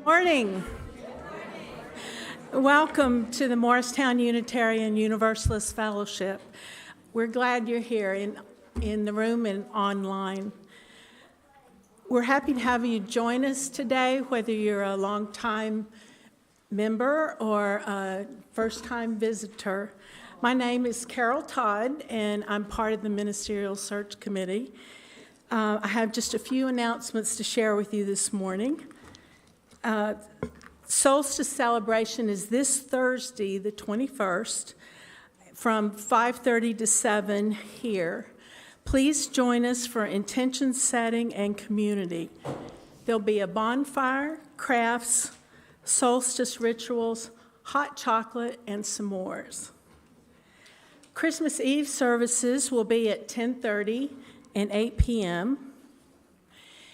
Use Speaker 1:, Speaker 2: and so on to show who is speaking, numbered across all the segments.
Speaker 1: Morning. Welcome to the Morristown Unitarian Universalist Fellowship. We're glad you're here in the room and online. We're happy to have you join us today, whether you're a long-time member or a first-time visitor. My name is Carol Todd, and I'm part of the Ministerial Search Committee. I have just a few announcements to share with you this morning. Solstice celebration is this Thursday, the 21st, from 5:30 to 7 here. Please join us for intention setting and community. There'll be a bonfire, crafts, solstice rituals, hot chocolate, and s'mores. Christmas Eve services will be at 10:30 and 8 p.m.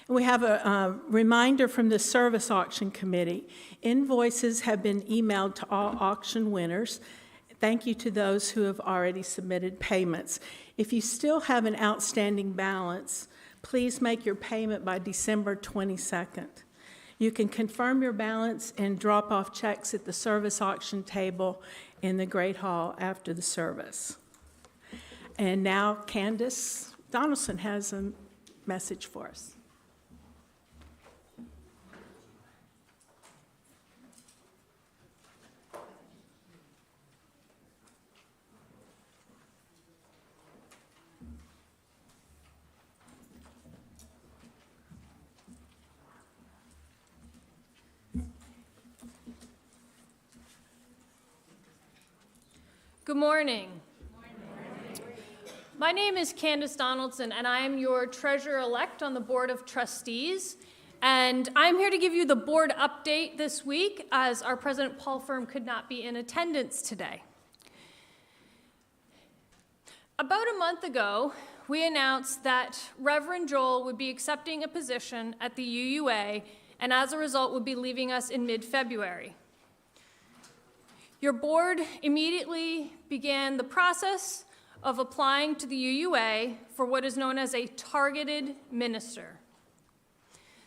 Speaker 1: We have a reminder from the Service Auction Committee. Invoices have been emailed to all auction winners. Thank you to those who have already submitted payments. If you still have an outstanding balance, please make your payment by December 22nd. You can confirm your balance and drop off checks at the service auction table in the Great Hall after the service. And now Candace Donaldson has a message for us.
Speaker 2: Good morning. My name is Candace Donaldson, and I am your treasurer-elect on the Board of Trustees. And I'm here to give you the board update this week, as our president, Paul Firm, could not be in attendance today. About a month ago, we announced that Reverend Joel would be accepting a position at the UUA, and as a result, would be leaving us in mid-February. Your board immediately began the process of applying to the UUA for what is known as a targeted minister.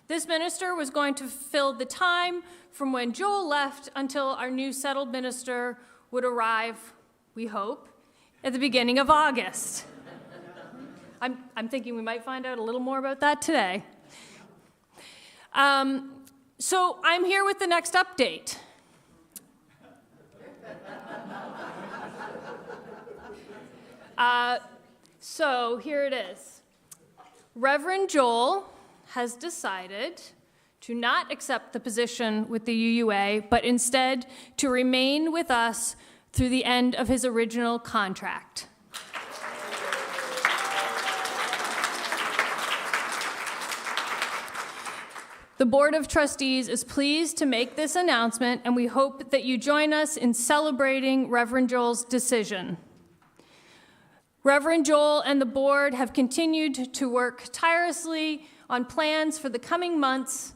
Speaker 2: This minister was going to fill the time from when Joel left until our new settled minister would arrive, we hope, at the beginning of August. I'm thinking we might find out a little more about that today. So I'm here with the next update. So here it is. Reverend Joel has decided to not accept the position with the UUA, but instead to remain with us through the end of his original contract. The Board of Trustees is pleased to make this announcement, and we hope that you join us in celebrating Reverend Joel's decision. Reverend Joel and the board have continued to work tirelessly on plans for the coming months,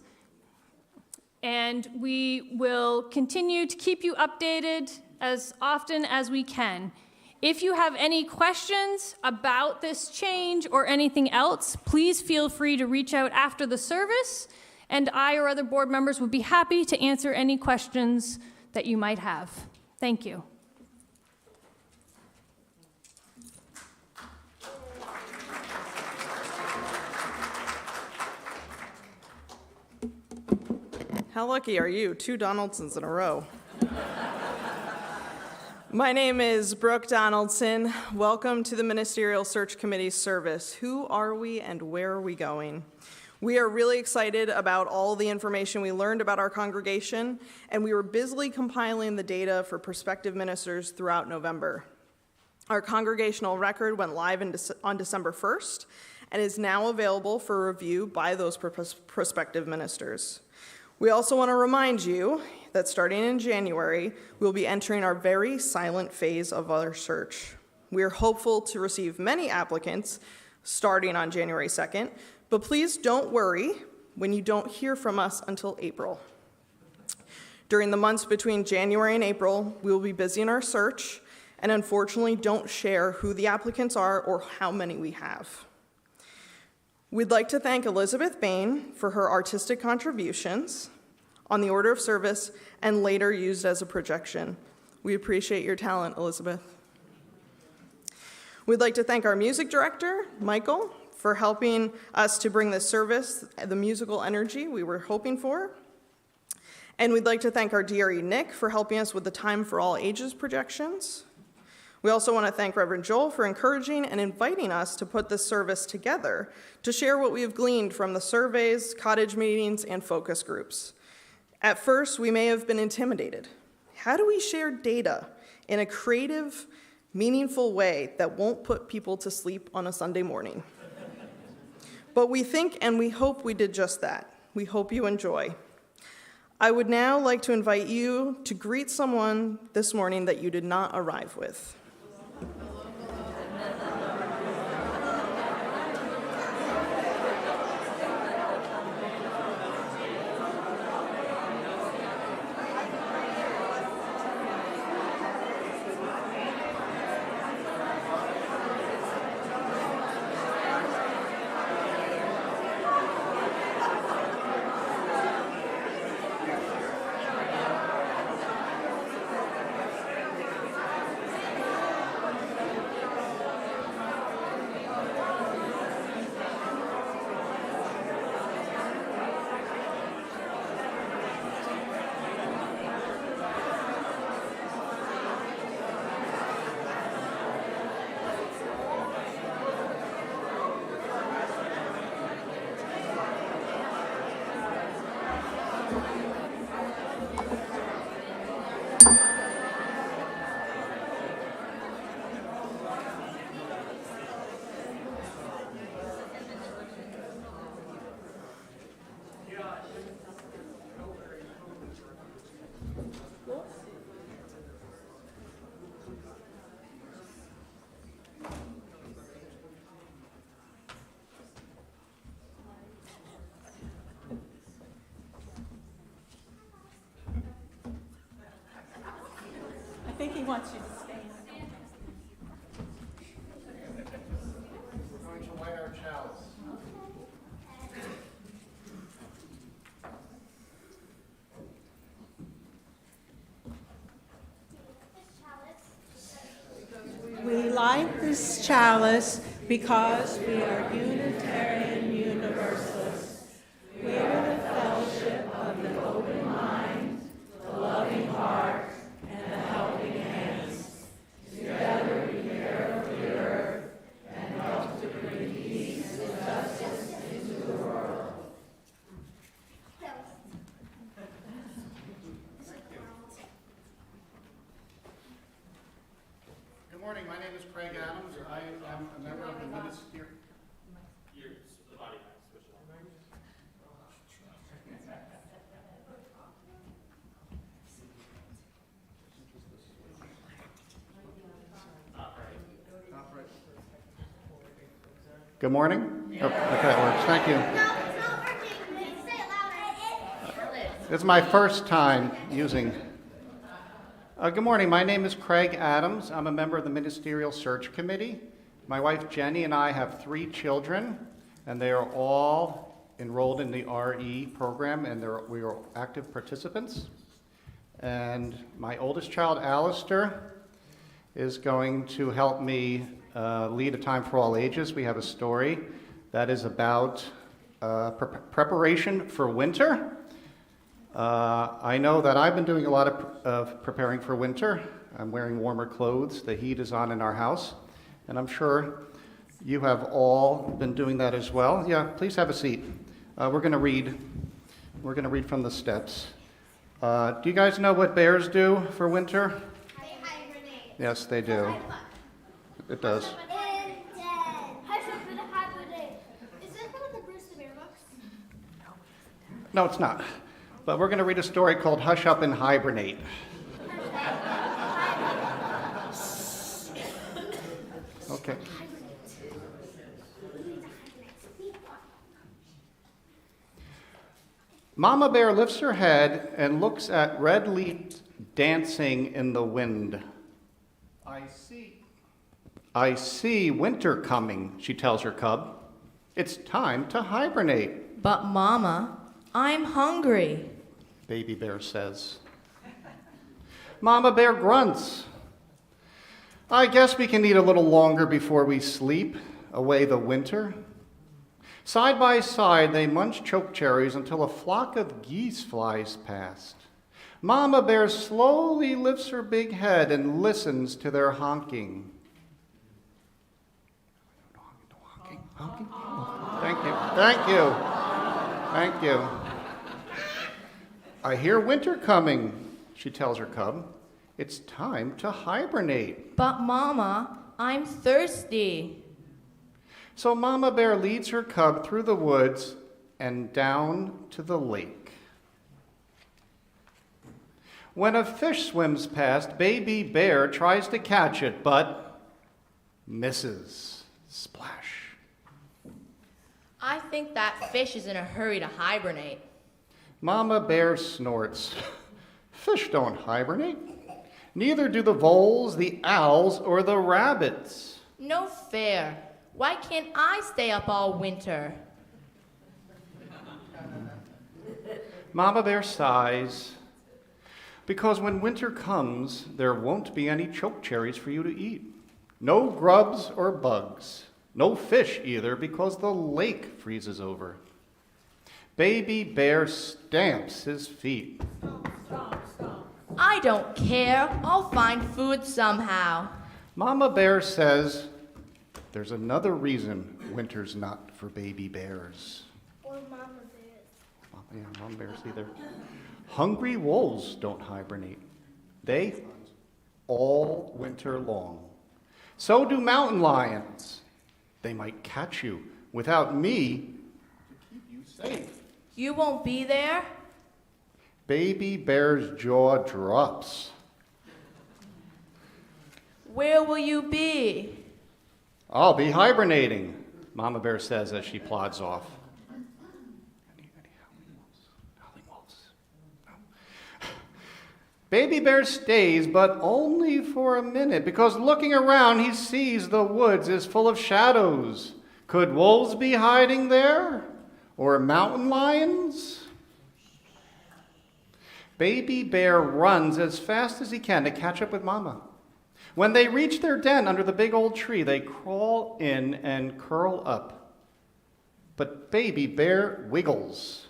Speaker 2: and we will continue to keep you updated as often as we can. If you have any questions about this change or anything else, please feel free to reach out after the service, and I or other board members would be happy to answer any questions that you might have. Thank you.
Speaker 3: How lucky are you? 2 Donaldsons in a row. My name is Brooke Donaldson. Welcome to the Ministerial Search Committee service. Who are we and where are we going? We are really excited about all the information we learned about our congregation, and we were busily compiling the data for prospective ministers throughout November. Our congregational record went live on December 1st and is now available for review by those prospective ministers. We also want to remind you that starting in January, we'll be entering our very silent phase of our search. We are hopeful to receive many applicants starting on January 2nd, but please don't worry when you don't hear from us until April. During the months between January and April, we will be busy in our search and unfortunately don't share who the applicants are or how many we have. We'd like to thank Elizabeth Bain for her artistic contributions, on the order of service and later used as a projection. We appreciate your talent, Elizabeth. We'd like to thank our music director, Michael, for helping us to bring this service the musical energy we were hoping for. And we'd like to thank our DRE, Nick, for helping us with the Time for All Ages projections. We also want to thank Reverend Joel for encouraging and inviting us to put this service together to share what we have gleaned from the surveys, cottage meetings, and focus groups. At first, we may have been intimidated. How do we share data in a creative, meaningful way that won't put people to sleep on a Sunday morning? But we think and we hope we did just that. We hope you enjoy. I would now like to invite you to greet someone this morning that you did not arrive with.
Speaker 1: I think he wants you to stand.
Speaker 4: We're going to light our chalice.
Speaker 1: We light this chalice because we are Unitarian Universalists. We are the fellowship of the open mind, the loving heart, and the helping hands. Together we care for the earth and help to bring peace and justice into the world.
Speaker 4: Good morning, my name is Craig Adams. I am a member of the Ministerial.
Speaker 5: The body back, switch it on.
Speaker 4: Good morning. Oh, okay, that works. Thank you.
Speaker 6: No, it's not working. Say it louder.
Speaker 4: This is my first time using. Good morning. My name is Craig Adams. I'm a member of the Ministerial Search Committee. My wife Jenny and I have 3 children, and they are all enrolled in the RE program, and we are active participants. And my oldest child, Alistair, is going to help me lead a Time for All Ages. We have a story that is about preparation for winter. I know that I've been doing a lot of preparing for winter. I'm wearing warmer clothes. The heat is on in our house. And I'm sure you have all been doing that as well. Yeah, please have a seat. We're going to read from the steps. Do you guys know what bears do for winter?
Speaker 6: They hibernate.
Speaker 4: Yes, they do. It does.
Speaker 6: And hush up and hibernate. Is that one of the Bruce the Bear books?
Speaker 4: No, it's not. But we're going to read a story called Hush Up and Hibernate. Okay. Mama Bear lifts her head and looks at red leaves dancing in the wind. I see winter coming, she tells her cub. It's time to hibernate.
Speaker 7: But Mama, I'm hungry.
Speaker 4: Baby bear says. Mama bear grunts. I guess we can eat a little longer before we sleep, away the winter. Side by side, they munch chokecherries until a flock of geese flies past. Mama bear slowly lifts her big head and listens to their honking. Honking? Thank you. Thank you. Thank you. I hear winter coming, she tells her cub. It's time to hibernate.
Speaker 7: But Mama, I'm thirsty.
Speaker 4: So Mama Bear leads her cub through the woods and down to the lake. When a fish swims past, Baby Bear tries to catch it, but misses. Splash.
Speaker 7: I think that fish is in a hurry to hibernate.
Speaker 4: Mama Bear snorts. Fish don't hibernate. Neither do the voles, the owls, or the rabbits.
Speaker 7: No fair. Why can't I stay up all winter?
Speaker 4: Mama Bear sighs. Because when winter comes, there won't be any chokecherries for you to eat. No grubs or bugs. No fish either, because the lake freezes over. Baby Bear stamps his feet.
Speaker 7: I don't care. I'll find food somehow.
Speaker 4: Mama Bear says, there's another reason winter's not for baby bears.
Speaker 6: Or mama bears.
Speaker 4: Yeah, Mama Bear, see there. Hungry wolves don't hibernate. They hunt all winter long. So do mountain lions. They might catch you without me to keep you safe.
Speaker 7: You won't be there?
Speaker 4: Baby Bear's jaw drops.
Speaker 7: Where will you be?
Speaker 4: I'll be hibernating, Mama Bear says as she plods off. Any howling wolves? No. Baby Bear stays, but only for a minute, because looking around, he sees the woods is full of shadows. Could wolves be hiding there? Or mountain lions? Baby Bear runs as fast as he can to catch up with Mama. When they reach their den under the big old tree, they crawl in and curl up. But Baby Bear wiggles.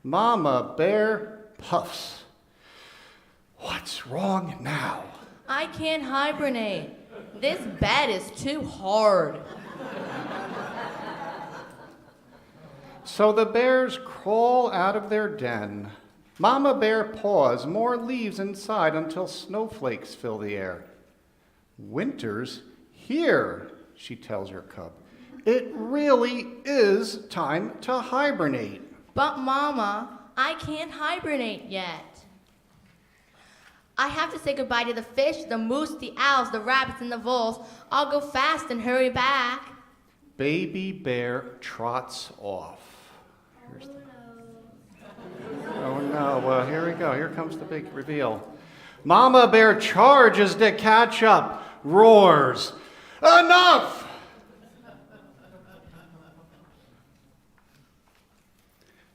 Speaker 4: Mama Bear puffs. What's wrong now?
Speaker 7: I can't hibernate. This bed is too hard.
Speaker 4: So the bears crawl out of their den. Mama Bear paws more leaves inside until snowflakes fill the air. Winter's here, she tells her cub. It really is time to hibernate.
Speaker 7: But Mama, I can't hibernate yet. I have to say goodbye to the fish, the moose, the owls, the rabbits, and the voles. I'll go fast and hurry back.
Speaker 4: Baby Bear trots off. Oh no, well here we go. Here comes the big reveal. Mama Bear charges to catch up, roars, "Enough!"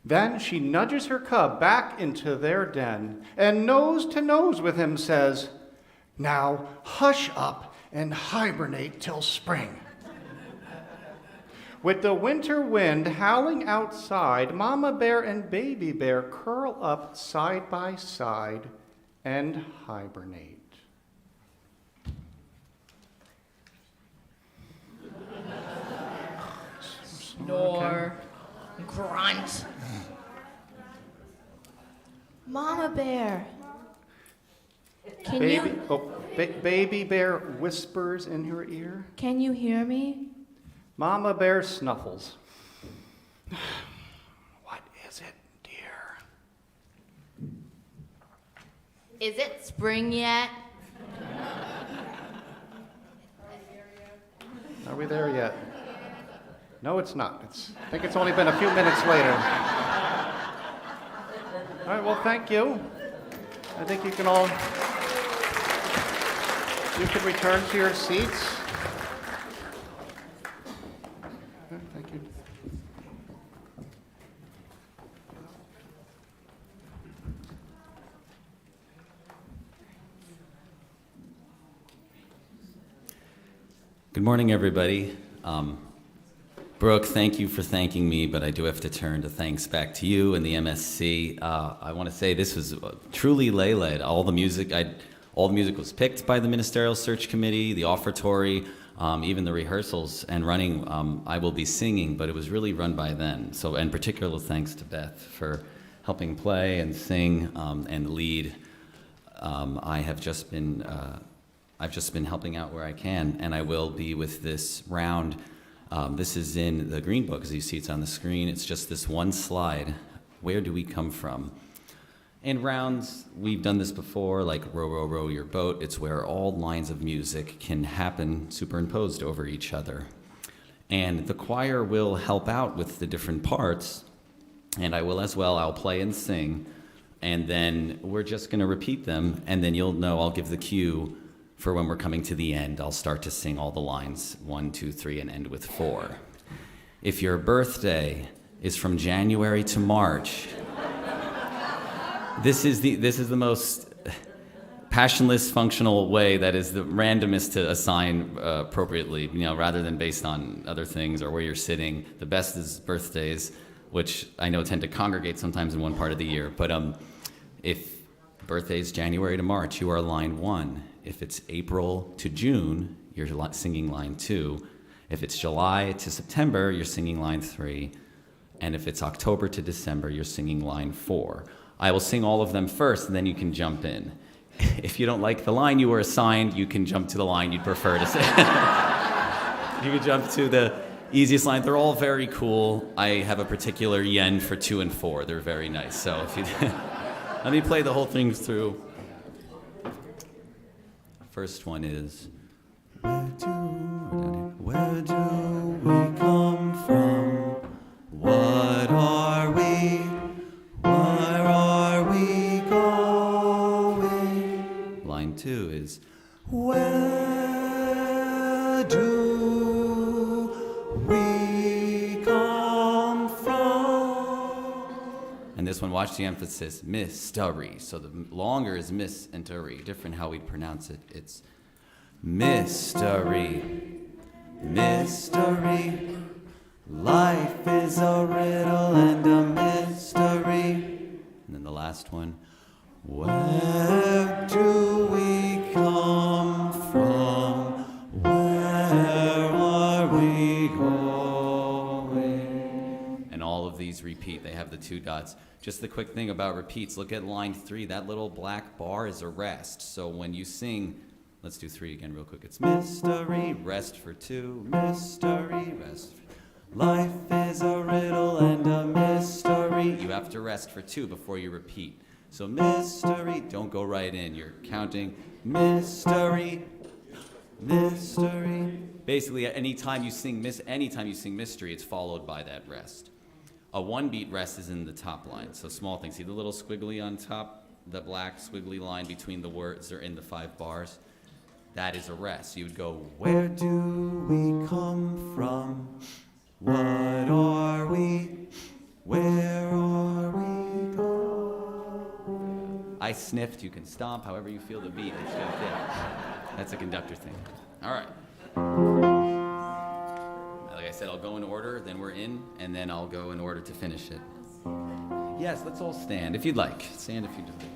Speaker 4: Then she nudges her cub back into their den and nose to nose with him says, "Now hush up and hibernate till spring." With the winter wind howling outside, Mama Bear and Baby Bear curl up side by side and hibernate.
Speaker 7: Snore. Grunt. Mama Bear.
Speaker 4: Baby Bear whispers in her ear.
Speaker 7: Can you hear me?
Speaker 4: Mama Bear snuffles. What is it, dear?
Speaker 7: Is it spring yet?
Speaker 4: Are we there yet? No, it's not. I think it's only been a few minutes later. All right, well, thank you. I think you can return to your seats. Okay, thank you.
Speaker 8: Good morning, everybody. Brooke, thank you for thanking me, but I do have to turn to thanks back to you and the MSC. I want to say this was truly lay-led. All the music was picked by the Ministerial Search Committee, the offertory, even the rehearsals and running. I will be singing, but it was really run by them. So, and particular thanks to Beth for helping play and sing and lead. I've just been helping out where I can, and I will be with this round. This is in the Green Book, as you see it's on the screen. It's just this one slide. Where do we come from? And rounds, we've done this before, like Row, Row, Row Your Boat. It's where all lines of music can happen superimposed over each other. And the choir will help out with the different parts, and I will as well. I'll play and sing, and then we're just going to repeat them, and then you'll know I'll give the cue for when we're coming to the end. I'll start to sing all the lines, 1, 2, 3, and end with 4. If your birthday is from January to March, this is the most passionless, functional way that is the randomest to assign appropriately, rather than based on other things or where you're sitting. The best is birthdays, which I know tend to congregate sometimes in one part of the year. But if birthday is January to March, you are line 1. If it's April to June, you're singing line 2. If it's July to September, you're singing line 3. And if it's October to December, you're singing line 4. I will sing all of them first, and then you can jump in. If you don't like the line you were assigned, you can jump to the line you'd prefer to sing. You can jump to the easiest line. They're all very cool. I have a particular yen for 2 and 4. They're very nice. So if you let me play the whole thing through. First one is, where do we come from? What are we? Where are we going? Line 2 is, where do we come from? And this one, watch the emphasis, mystery. So the longer is mystery, different how we pronounce it. It's mystery, mystery. Life is a riddle and a mystery. And then the last one, where do we come from? Where are we going? And all of these repeat. They have the 2 dots. Just the quick thing about repeats, look at line 3. That little black bar is a rest. So when you sing, let's do 3 again real quick. It's mystery, rest for 2, mystery, rest for... Life is a riddle and a mystery. You have to rest for 2 before you repeat. So mystery, don't go right in. You're counting mystery, mystery. Basically, anytime you sing mystery, it's followed by that rest. A 1-beat rest is in the top line. So small things. See the little squiggly on top? The black squiggly line between the words or in the 5 bars? That is a rest. You would go, where do we come from? What are we? Where are we going? I sniffed. You can stomp however you feel the beat. It's just, that's a conductor thing. All right. Like I said, I'll go in order, then we're in, and then I'll go in order to finish it. Yes, let's all stand if you'd like. Stand if you'd like.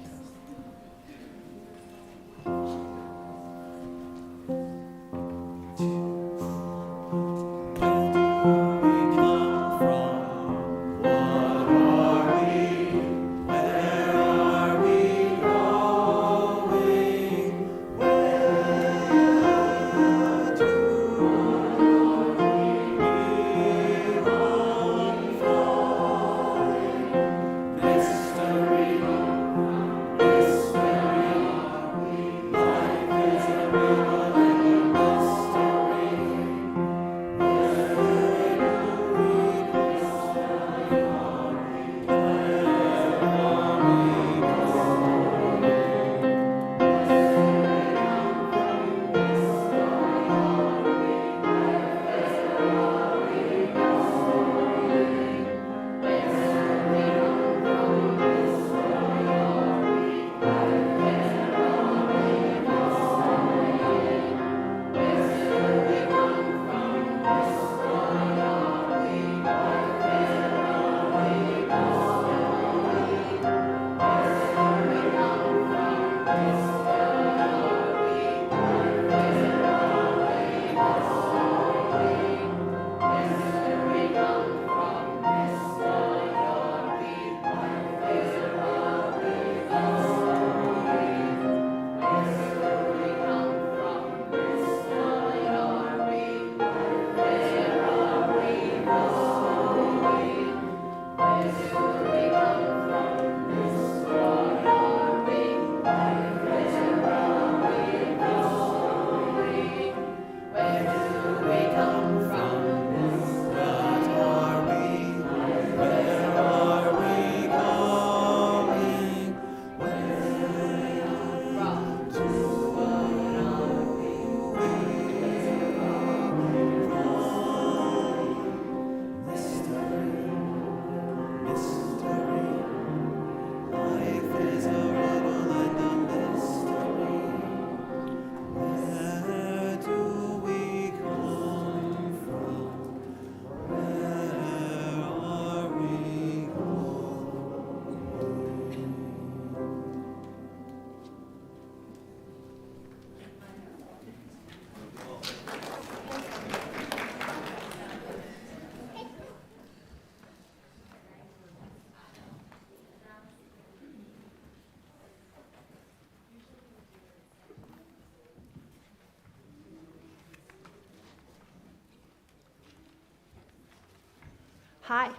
Speaker 9: Hi.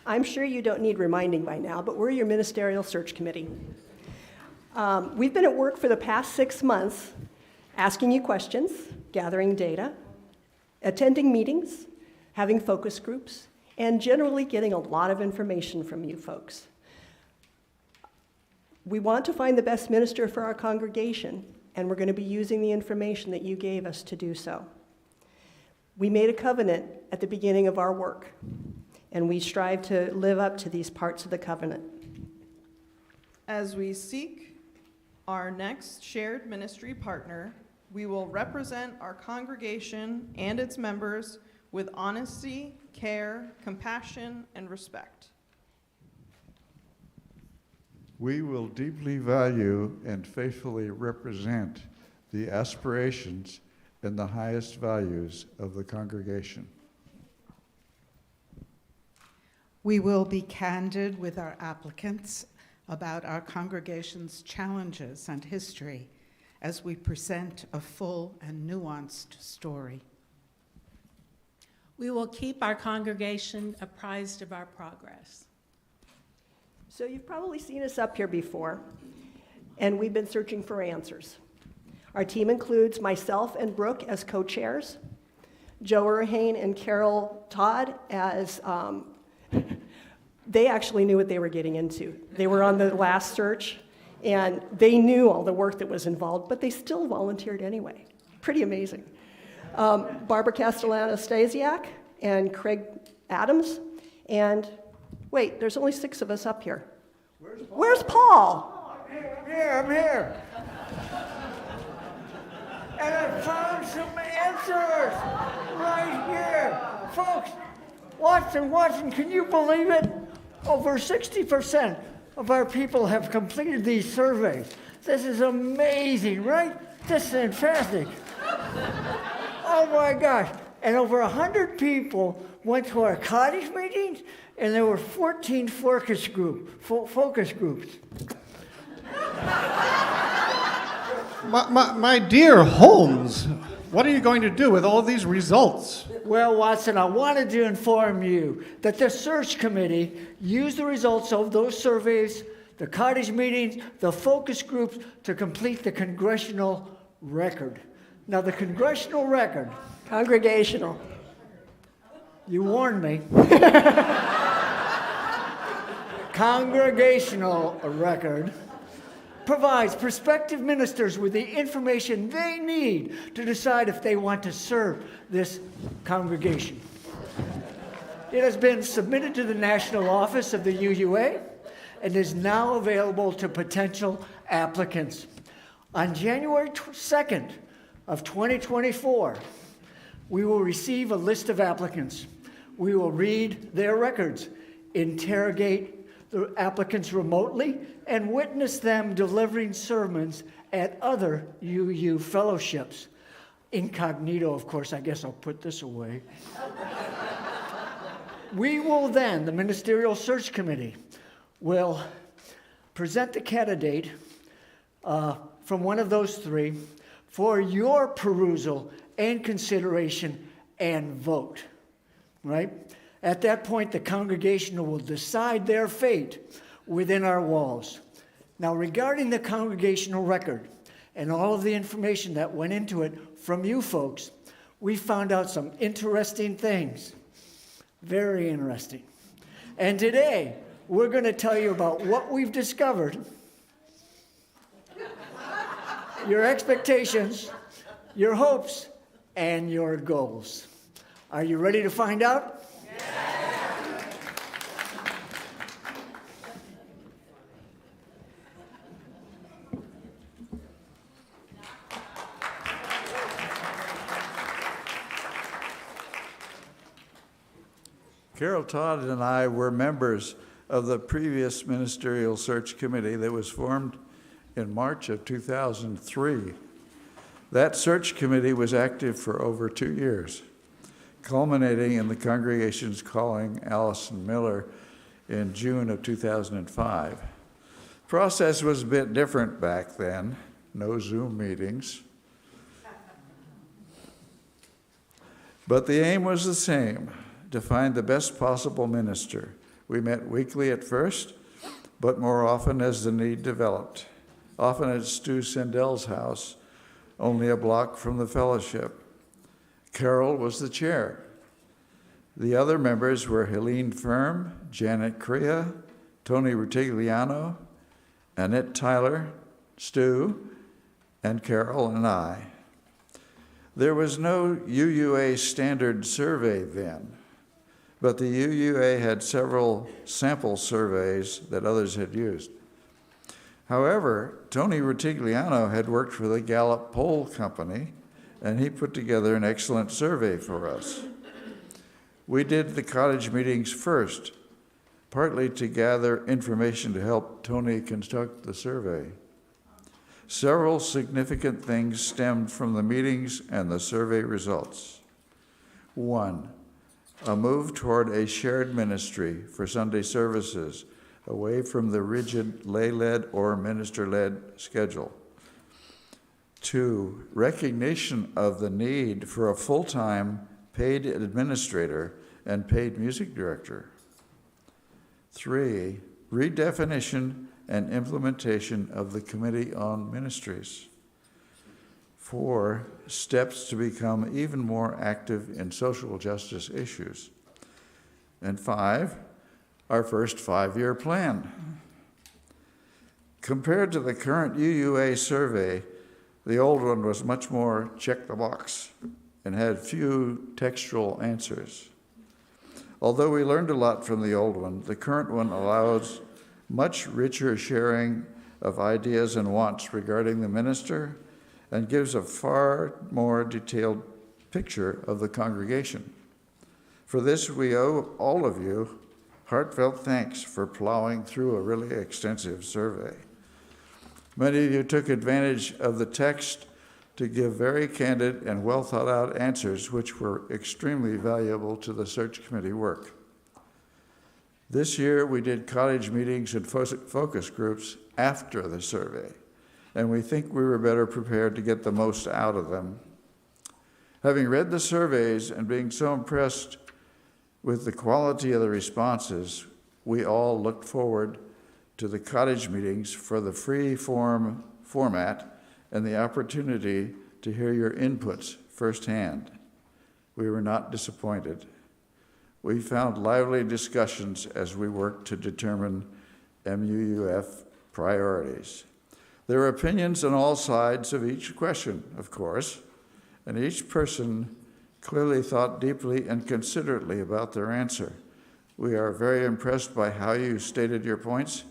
Speaker 9: I'm sure you don't need reminding by now, but we're your Ministerial Search Committee. We've been at work for the past 6 months, asking you questions, gathering data, attending meetings, having focus groups, and generally getting a lot of information from you folks. We want to find the best minister for our congregation, and we're going to be using the information that you gave us to do so. We made a covenant at the beginning of our work, and we strive to live up to these parts of the covenant.
Speaker 3: As we seek our next shared ministry partner, we will represent our congregation and its members with honesty, care, compassion, and respect.
Speaker 10: We will deeply value and faithfully represent the aspirations and the highest values of the congregation.
Speaker 11: We will be candid with our applicants about our congregation's challenges and history as we present a full and nuanced story.
Speaker 1: We will keep our congregation apprised of our progress.
Speaker 9: So you've probably seen us up here before, and we've been searching for answers. Our team includes myself and Brooke as co-chairs, Joe Urhane and Carol Todd as, they actually knew what they were getting into. They were on the last search, and they knew all the work that was involved, but they still volunteered anyway. Pretty amazing. Barbara Castellano-Stasiak and Craig Adams, and wait, there's only 6 of us up here. Where's Paul?
Speaker 12: I'm here. And I found some answers right here. Folks, Watson, can you believe it? Over 60% of our people have completed these surveys. This is amazing, right? This is fantastic. Oh my gosh. And over 100 people went to our cottage meetings, and there were 14 focus groups.
Speaker 4: My dear Holmes, what are you going to do with all these results?
Speaker 12: Well, Watson, I wanted to inform you that the search committee used the results of those surveys, the cottage meetings, the focus groups to complete the congressional record. Now, the congressional record...
Speaker 9: Congregational.
Speaker 12: You warned me. Congregational record provides prospective ministers with the information they need to decide if they want to serve this congregation. It has been submitted to the national office of the UUA and is now available to potential applicants. On January 2nd of 2024, we will receive a list of applicants. We will read their records, interrogate the applicants remotely, and witness them delivering sermons at other UU fellowships. Incognito, of course, I guess I'll put this away. We will then, the Ministerial Search Committee, will present the candidate from one of those 3 for your perusal and consideration and vote, right? At that point, the congregation will decide their fate within our walls. Now, regarding the congregational record and all of the information that went into it from you folks, we found out some interesting things. Very interesting. And today, we're going to tell you about what we've discovered, your expectations, your hopes, and your goals. Are you ready to find out?
Speaker 10: Carol Todd and I were members of the previous Ministerial Search Committee that was formed in March of 2003. That search committee was active for over 2 years, culminating in the congregation's calling Allison Miller in June of 2005. The process was a bit different back then, no Zoom meetings. But the aim was the same, to find the best possible minister. We met weekly at first, but more often as the need developed, often at Stu Sendel's house, only a block from the fellowship. Carol was the chair. The other members were Helene Firm, Janet Crea, Tony Rutigliano, Annette Tyler, Stu, and Carol and I. There was no UUA standard survey then, but the UUA had several sample surveys that others had used. However, Tony Rutigliano had worked for the Gallup Poll Company, and he put together an excellent survey for us. We did the cottage meetings first, partly to gather information to help Tony construct the survey. Several significant things stemmed from the meetings and the survey results. 1, a move toward a shared ministry for Sunday services, away from the rigid lay-led or minister-led schedule. 2, recognition of the need for a full-time paid administrator and paid music director. 3, redefinition and implementation of the Committee on Ministries. 4, steps to become even more active in social justice issues. And 5, our first 5-year plan. Compared to the current UUA survey, the old one was much more check the box and had few textual answers. Although we learned a lot from the old one, the current one allows much richer sharing of ideas and wants regarding the minister and gives a far more detailed picture of the congregation. For this, we owe all of you heartfelt thanks for plowing through a really extensive survey. Many of you took advantage of the text to give very candid and well thought out answers, which were extremely valuable to the search committee work. This year, we did cottage meetings and focus groups after the survey, and we think we were better prepared to get the most out of them. Having read the surveys and being so impressed with the quality of the responses, we all looked forward to the cottage meetings for the free format and the opportunity to hear your inputs firsthand. We were not disappointed. We found lively discussions as we worked to determine MUUF priorities. There are opinions on all sides of each question, of course, and each person clearly thought deeply and considerately about their answer. We are very impressed by how you stated your points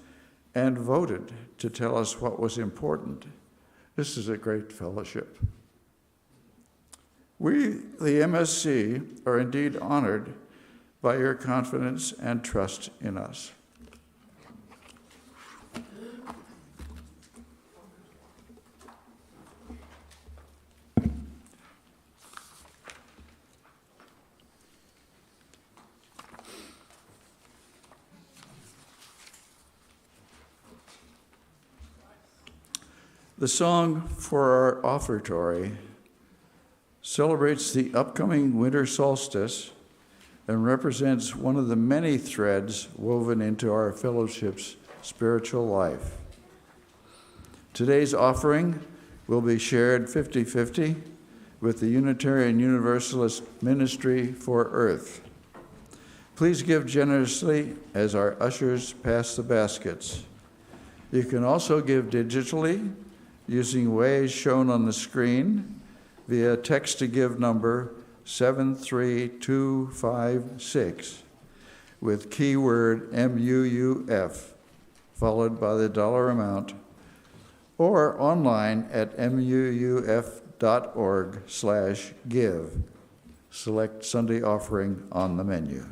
Speaker 10: and voted to tell us what was important. This is a great fellowship. We, the MSC, are indeed honored by your confidence and trust in us. The song for our offertory celebrates the upcoming winter solstice and represents one of the many threads woven into our fellowship's spiritual life. Today's offering will be shared 50-50 with the Unitarian Universalist Ministry for Earth. Please give generously as our ushers pass the baskets. You can also give digitally using ways shown on the screen via text-to-give number 73256 with keyword MUUF followed by the dollar amount, or online at muuf.org/give. Select Sunday offering on the menu.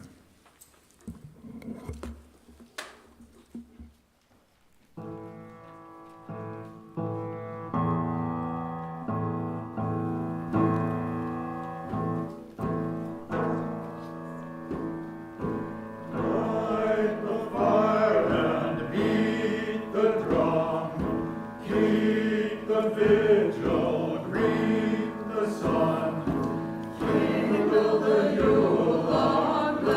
Speaker 13: Kindle the Yule log.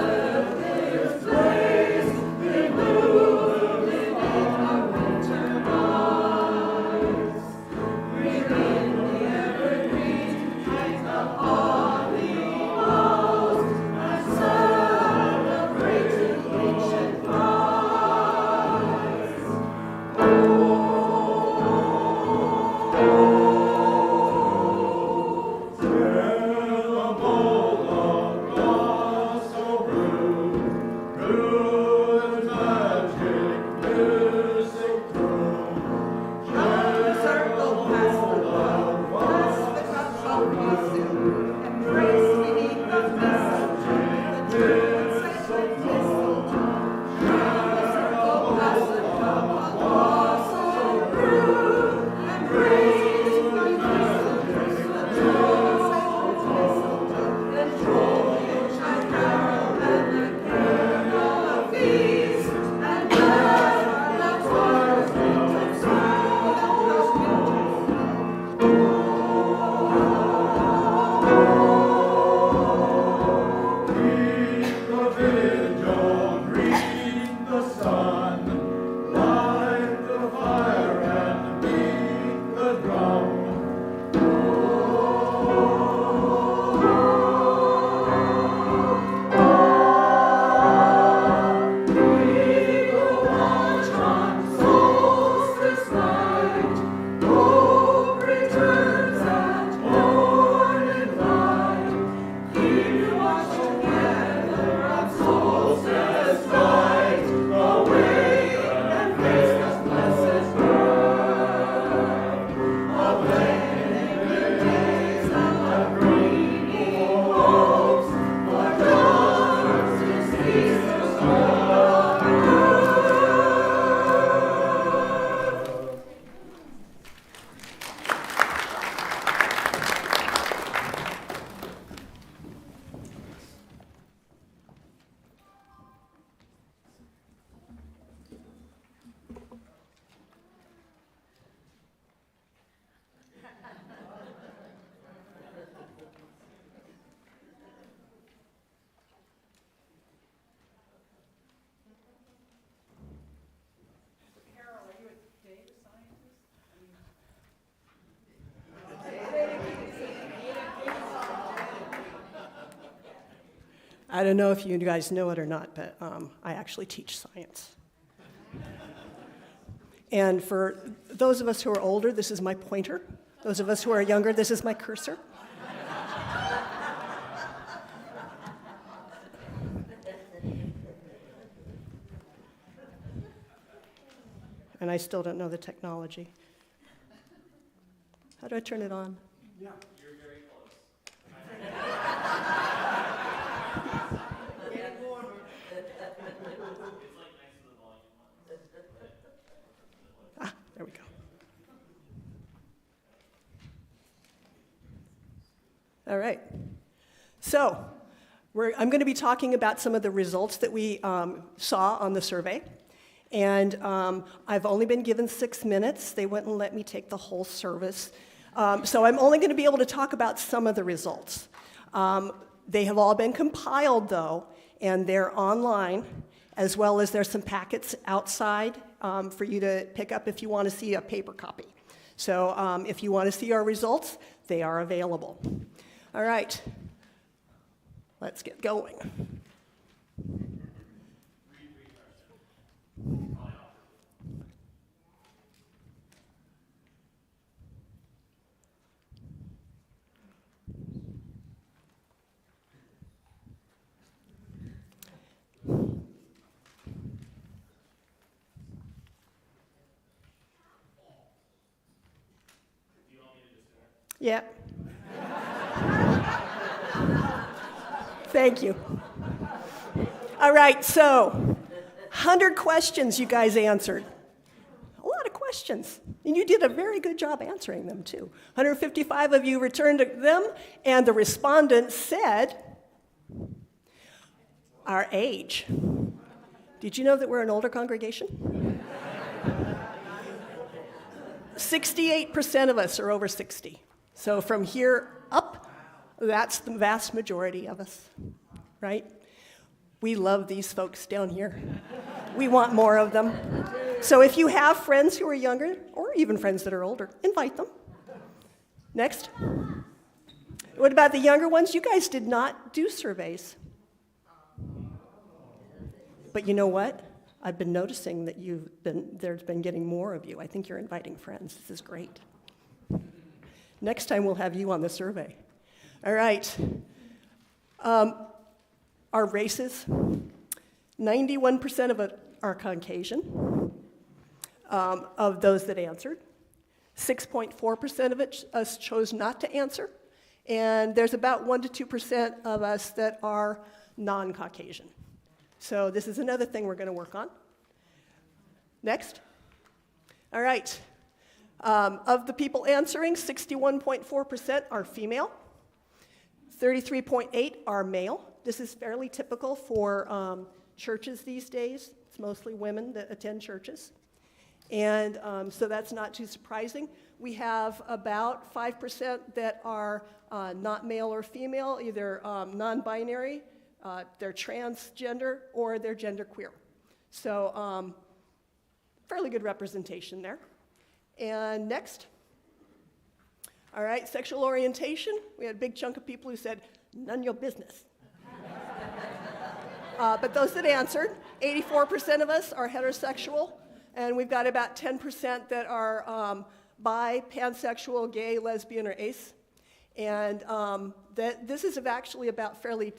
Speaker 9: I don't know if you guys know it or not, but I actually teach science. And for those of us who are older, this is my pointer. Those of us who are younger, this is my cursor. And I still don't know the technology. How do I turn it on?
Speaker 5: Yeah. You're very close.
Speaker 9: There we go. All right. So I'm going to be talking about some of the results that we saw on the survey. And I've only been given 6 minutes. They wouldn't let me take the whole service. So I'm only going to be able to talk about some of the results. They have all been compiled, though, and they're online, as well as there's some packets outside for you to pick up if you want to see a paper copy. So if you want to see our results, they are available. All right, let's get going. Yeah. Thank you. All right, so 100 questions you guys answered. A lot of questions. And you did a very good job answering them, too. 155 of you returned them, and the respondents said our age. Did you know that we're an older congregation? 68% of us are over 60. So from here up, that's the vast majority of us, right? We love these folks down here. We want more of them. So if you have friends who are younger, or even friends that are older, invite them. Next. What about the younger ones? You guys did not do surveys. But you know what? I've been noticing that there's been getting more of you. I think you're inviting friends. This is great. Next time we'll have you on the survey. All right. Our races, 91% of it are Caucasian, of those that answered. 6.4% of us chose not to answer. And there's about 1% to 2% of us that are non-Caucasian. So this is another thing we're going to work on. Next. All right. Of the people answering, 61.4% are female. 33.8% are male. This is fairly typical for churches these days. It's mostly women that attend churches. And so that's not too surprising. We have about 5% that are not male or female, either non-binary, they're transgender, or they're genderqueer. So fairly good representation there. And next. All right, sexual orientation. We had a big chunk of people who said, none of your business. But those that answered, 84% of us are heterosexual, and we've got about 10% that are bi, pansexual, gay, lesbian, or ace. And this is actually about fairly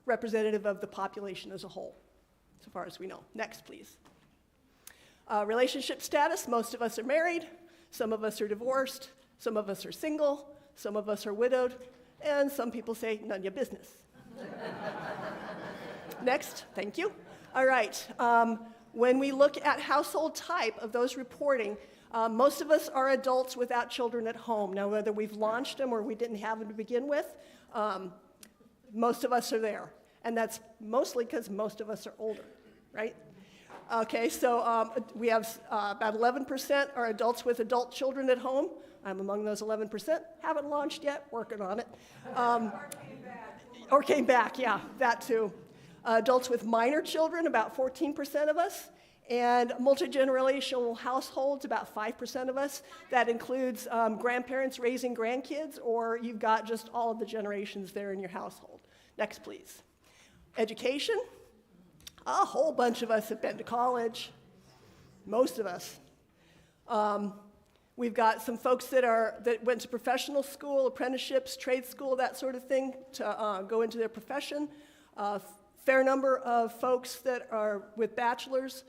Speaker 9: representative of the population as a whole, so far as we know. Next, please. Relationship status, most of us are married, some of us are divorced, some of us are single, some of us are widowed, and some people say, none of your business. Next, thank you. All right, when we look at household type of those reporting, most of us are adults without children at home. Now, whether we've launched them or we didn't have them to begin with, most of us are there. And that's mostly because most of us are older, right? Okay, so we have about 11% are adults with adult children at home. I'm among those 11%. Haven't launched yet, working on it. Or came back, yeah, that too. Adults with minor children, about 14% of us. And multi-generational households, about 5% of us. That includes grandparents raising grandkids, or you've got just all of the generations there in your household. Next, please. Education. A whole bunch of us have been to college. Most of us. We've got some folks that went to professional school, apprenticeships, trade school, that sort of thing, to go into their profession. Fair number of folks that are with bachelor's,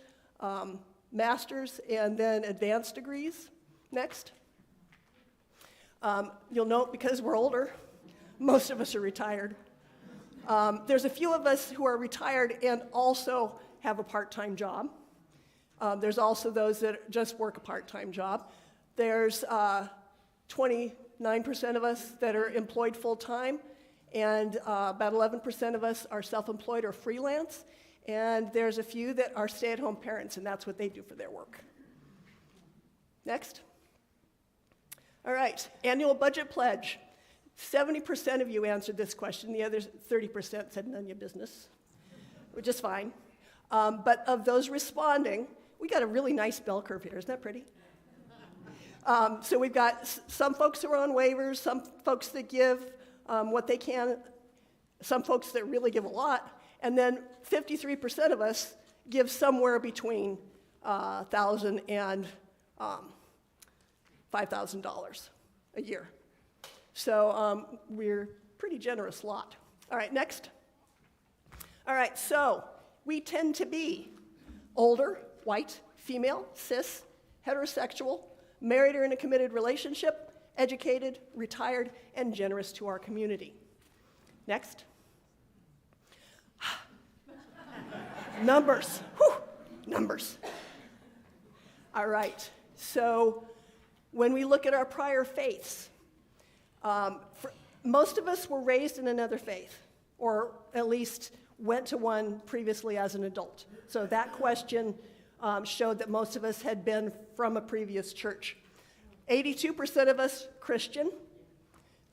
Speaker 9: master's, and then advanced degrees. Next. You'll note, because we're older, most of us are retired. There's a few of us who are retired and also have a part-time job. There's also those that just work a part-time job. There's 29% of us that are employed full-time, and about 11% of us are self-employed or freelance. And there's a few that are stay-at-home parents, and that's what they do for their work. Next. All right, annual budget pledge. 70% of you answered this question. The other 30% said none of your business, which is fine. But of those responding, we got a really nice bell curve here. Isn't that pretty? So we've got some folks who are on waivers, some folks that give what they can, some folks that really give a lot, and then 53% of us give somewhere between $1,000 and $5,000 a year. So we're pretty generous lot. All right, next. All right, so we tend to be older, white, female, cis, heterosexual, married or in a committed relationship, educated, retired, and generous to our community. Next. Numbers. Whew. Numbers. All right, so when we look at our prior faiths, most of us were raised in another faith, or at least went to one previously as an adult. So that question showed that most of us had been from a previous church. 82% of us Christian,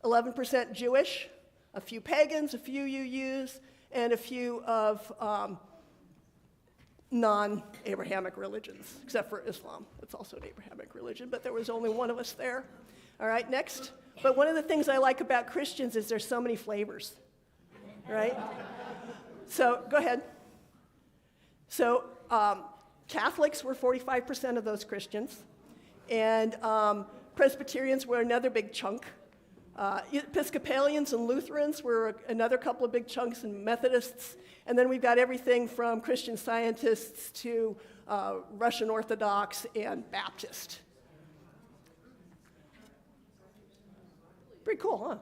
Speaker 9: 11% Jewish, a few pagans, a few UUs, and a few of non-Abrahamic religions, except for Islam. It's also an Abrahamic religion, but there was only one of us there. All right, next. But one of the things I like about Christians is there's so many flavors, right? So go ahead. So Catholics were 45% of those Christians, and Presbyterians were another big chunk. Episcopalians and Lutherans were another couple of big chunks, and Methodists. And then we've got everything from Christian Scientists to Russian Orthodox and Baptist. Pretty cool, huh?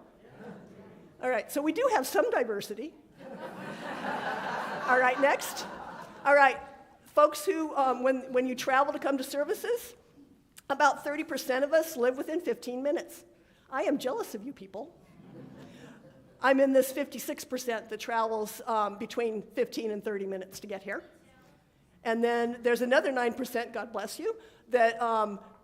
Speaker 9: All right, so we do have some diversity. All right, next. All right, folks who, when you travel to come to services, about 30% of us live within 15 minutes. I am jealous of you people. I'm in this 56% that travels between 15 and 30 minutes to get here. And then there's another 9%, God bless you, that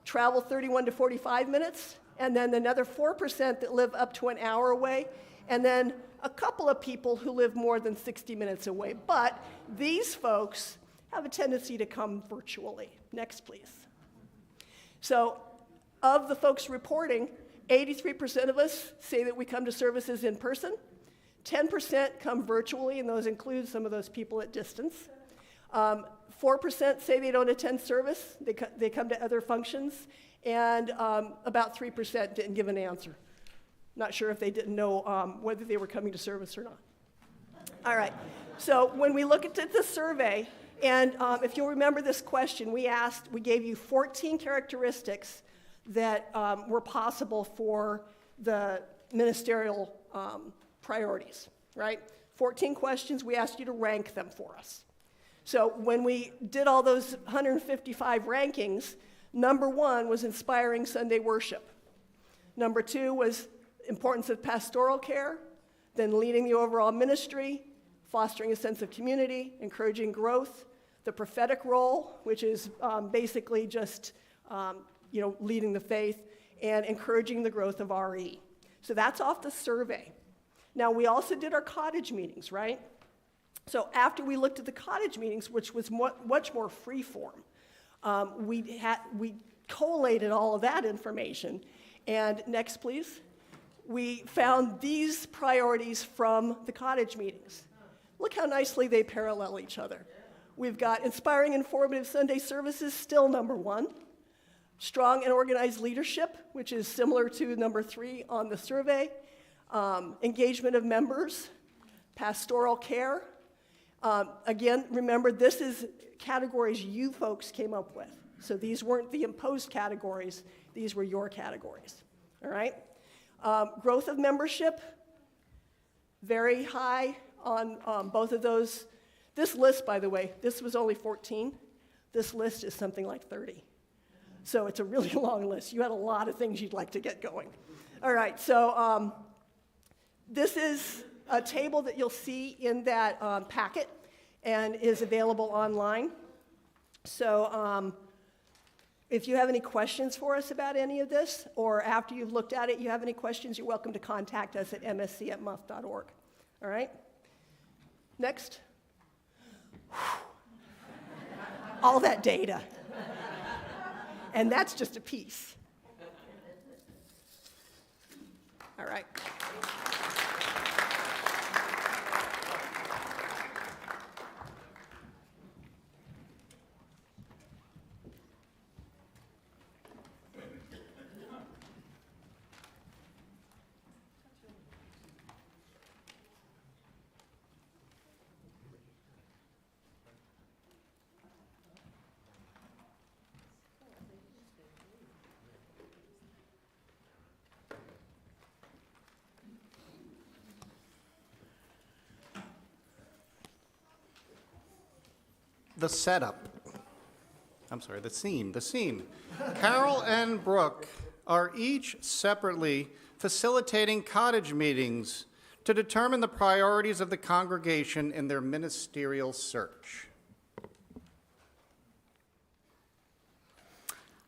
Speaker 9: travel 31 to 45 minutes. And then another 4% that live up to an hour away. And then a couple of people who live more than 60 minutes away. But these folks have a tendency to come virtually. Next, please. So of the folks reporting, 83% of us say that we come to services in person. 10% come virtually, and those include some of those people at distance. 4% say they don't attend service. They come to other functions. And about 3% didn't give an answer. Not sure if they didn't know whether they were coming to service or not. All right, so when we look at the survey, and if you'll remember this question, we gave you 14 characteristics that were possible for the ministerial priorities, right? 14 questions, we asked you to rank them for us. So when we did all those 155 rankings, number 1 was inspiring Sunday worship. Number 2 was importance of pastoral care, then leading the overall ministry, fostering a sense of community, encouraging growth, the prophetic role, which is basically just leading the faith, and encouraging the growth of RE. So that's off the survey. Now, we also did our cottage meetings, right? So after we looked at the cottage meetings, which was much more free form, we collated all of that information. And next, please. We found these priorities from the cottage meetings. Look how nicely they parallel each other. We've got inspiring, informative Sunday services, still number 1. Strong and organized leadership, which is similar to number 3 on the survey. Engagement of members, pastoral care. Again, remember, this is categories you folks came up with. So these weren't the imposed categories, these were your categories, all right? Growth of membership, very high on both of those. This list, by the way, this was only 14. This list is something like 30. So it's a really long list. You had a lot of things you'd like to get going. All right, so this is a table that you'll see in that packet and is available online. So if you have any questions for us about any of this, or after you've looked at it, you have any questions, you're welcome to contact us at msc@muff.org. All right? Next. All that data. And that's just a piece. All right.
Speaker 4: The setup. The scene. Carol and Brooke are each separately facilitating cottage meetings to determine the priorities of the congregation in their ministerial search.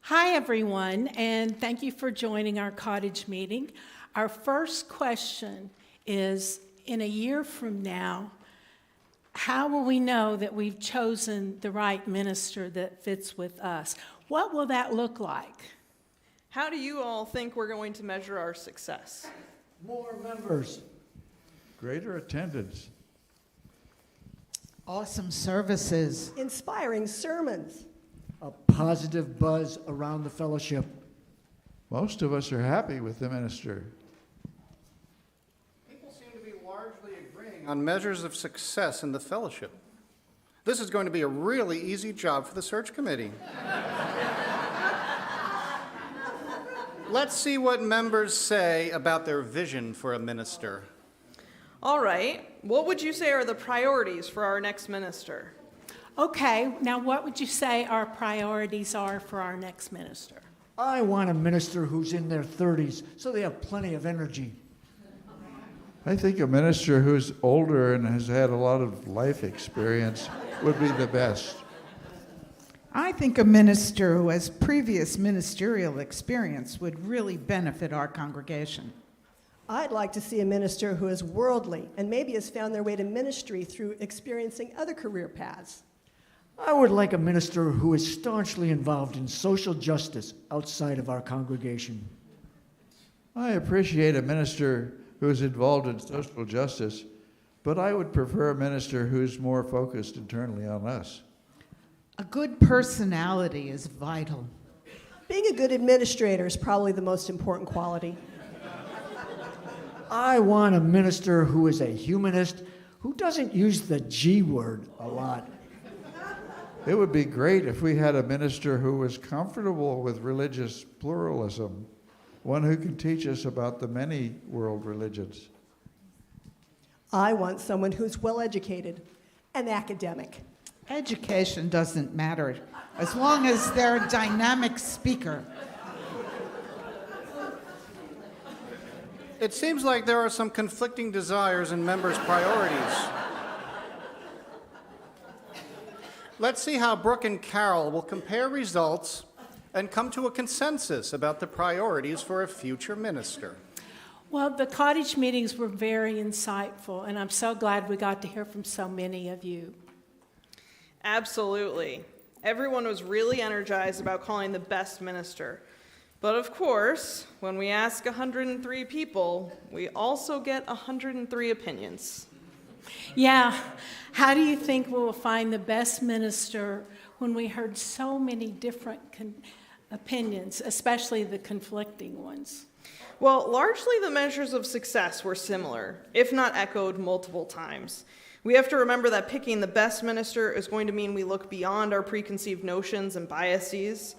Speaker 1: Hi, everyone, and thank you for joining our cottage meeting. Our first question is, in a year from now, how will we know that we've chosen the right minister that fits with us? What will that look like?
Speaker 3: How do you all think we're going to measure our success?
Speaker 12: More members.
Speaker 10: Greater attendance.
Speaker 11: Awesome services.
Speaker 9: Inspiring sermons.
Speaker 12: A positive buzz around the fellowship.
Speaker 10: Most of us are happy with the minister.
Speaker 4: People seem to be largely agreeing on measures of success in the fellowship. This is going to be a really easy job for the search committee. Let's see what members say about their vision for a minister.
Speaker 3: All right, what would you say are the priorities for our next minister?
Speaker 1: Okay, now what would you say our priorities are for our next minister?
Speaker 12: I want a minister who's in their 30s, so they have plenty of energy.
Speaker 10: I think a minister who's older and has had a lot of life experience would be the best.
Speaker 11: I think a minister who has previous ministerial experience would really benefit our congregation.
Speaker 9: I'd like to see a minister who is worldly and maybe has found their way to ministry through experiencing other career paths.
Speaker 12: I would like a minister who is staunchly involved in social justice outside of our congregation.
Speaker 10: I appreciate a minister who is involved in social justice, but I would prefer a minister who's more focused internally on us.
Speaker 11: A good personality is vital.
Speaker 9: Being a good administrator is probably the most important quality.
Speaker 12: I want a minister who is a humanist, who doesn't use the G word a lot.
Speaker 10: It would be great if we had a minister who was comfortable with religious pluralism, one who can teach us about the many world religions.
Speaker 9: I want someone who's well-educated, an academic.
Speaker 11: Education doesn't matter as long as they're a dynamic speaker.
Speaker 4: It seems like there are some conflicting desires in members' priorities. Let's see how Brooke and Carol will compare results and come to a consensus about the priorities for a future minister.
Speaker 1: Well, the cottage meetings were very insightful, and I'm so glad we got to hear from so many of you.
Speaker 3: Absolutely. Everyone was really energized about calling the best minister. But of course, when we ask 103 people, we also get 103 opinions.
Speaker 1: Yeah. How do you think we'll find the best minister when we heard so many different opinions, especially the conflicting ones?
Speaker 3: Well, largely the measures of success were similar, if not echoed multiple times. We have to remember that picking the best minister is going to mean we look beyond our preconceived notions and biases.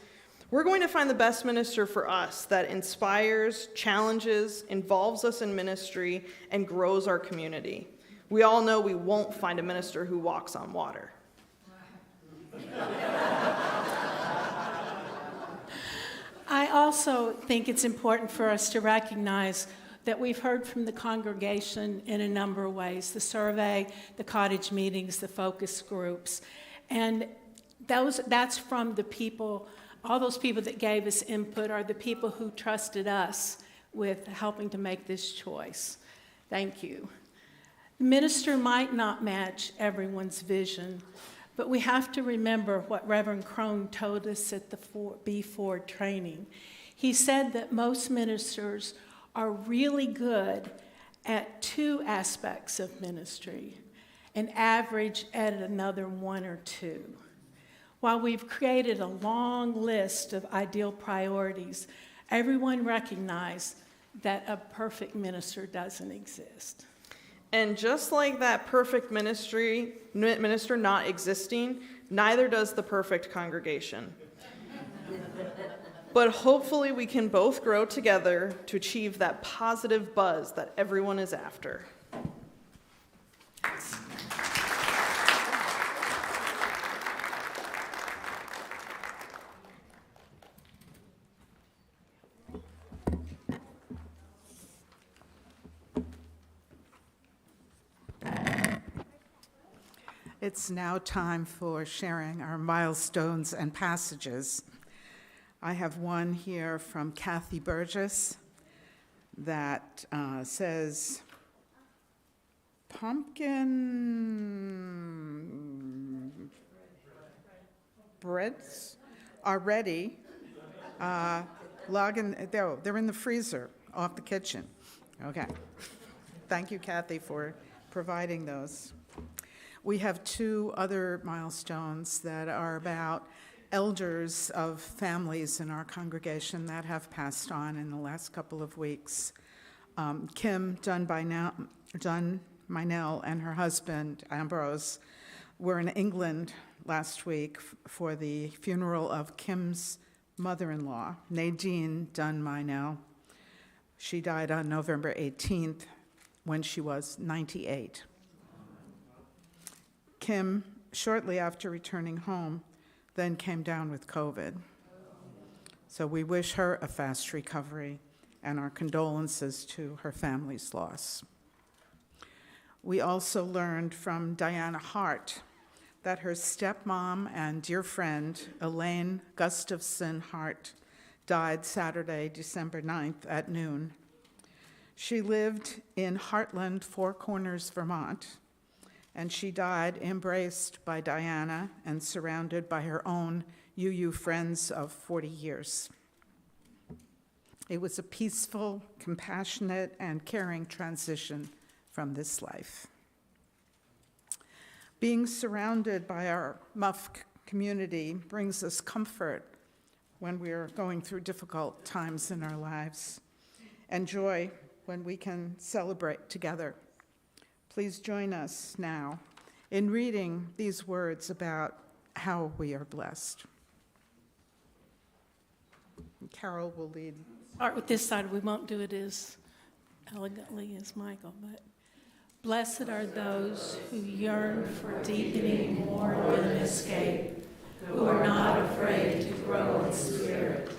Speaker 3: We're going to find the best minister for us that inspires, challenges, involves us in ministry, and grows our community. We all know we won't find a minister who walks on water.
Speaker 1: I also think it's important for us to recognize that we've heard from the congregation in a number of ways: the survey, the cottage meetings, the focus groups. And that's from the people, all those people that gave us input are the people who trusted us with helping to make this choice. Thank you. The minister might not match everyone's vision, but we have to remember what Reverend Crone told us at the B4 training. He said that most ministers are really good at two aspects of ministry and average at another one or two. While we've created a long list of ideal priorities, everyone recognizes that a perfect minister doesn't exist.
Speaker 3: And just like that perfect minister not existing, neither does the perfect congregation. But hopefully we can both grow together to achieve that positive buzz that everyone is after.
Speaker 11: It's now time for sharing our milestones and passages. I have one here from Kathy Burgess that says, pumpkin breads are ready. They're in the freezer off the kitchen. Okay. Thank you, Kathy, for providing those. We have two other milestones that are about elders of families in our congregation that have passed on in the last couple of weeks. Kim Dunn Meinel and her husband, Ambrose, were in England last week for the funeral of Kim's mother-in-law, Nadine Dunn Meinel. She died on November 18th when she was 98. Kim, shortly after returning home, then came down with COVID. So we wish her a fast recovery and our condolences to her family's loss. We also learned from Diana Hart that her stepmom and dear friend, Elaine Gustafson Hart, died Saturday, December 9th at noon. She lived in Heartland, Four Corners, Vermont, and she died embraced by Diana and surrounded by her own UU friends of 40 years. It was a peaceful, compassionate, and caring transition from this life. Being surrounded by our MUF community brings us comfort when we are going through difficult times in our lives, and joy when we can celebrate together. Please join us now in reading these words about how we are blessed. Carol will lead.
Speaker 1: Start with this side. We won't do it as elegantly as Michael, but blessed are those who yearn for deepening more than an escape, who are not afraid to grow in spirit.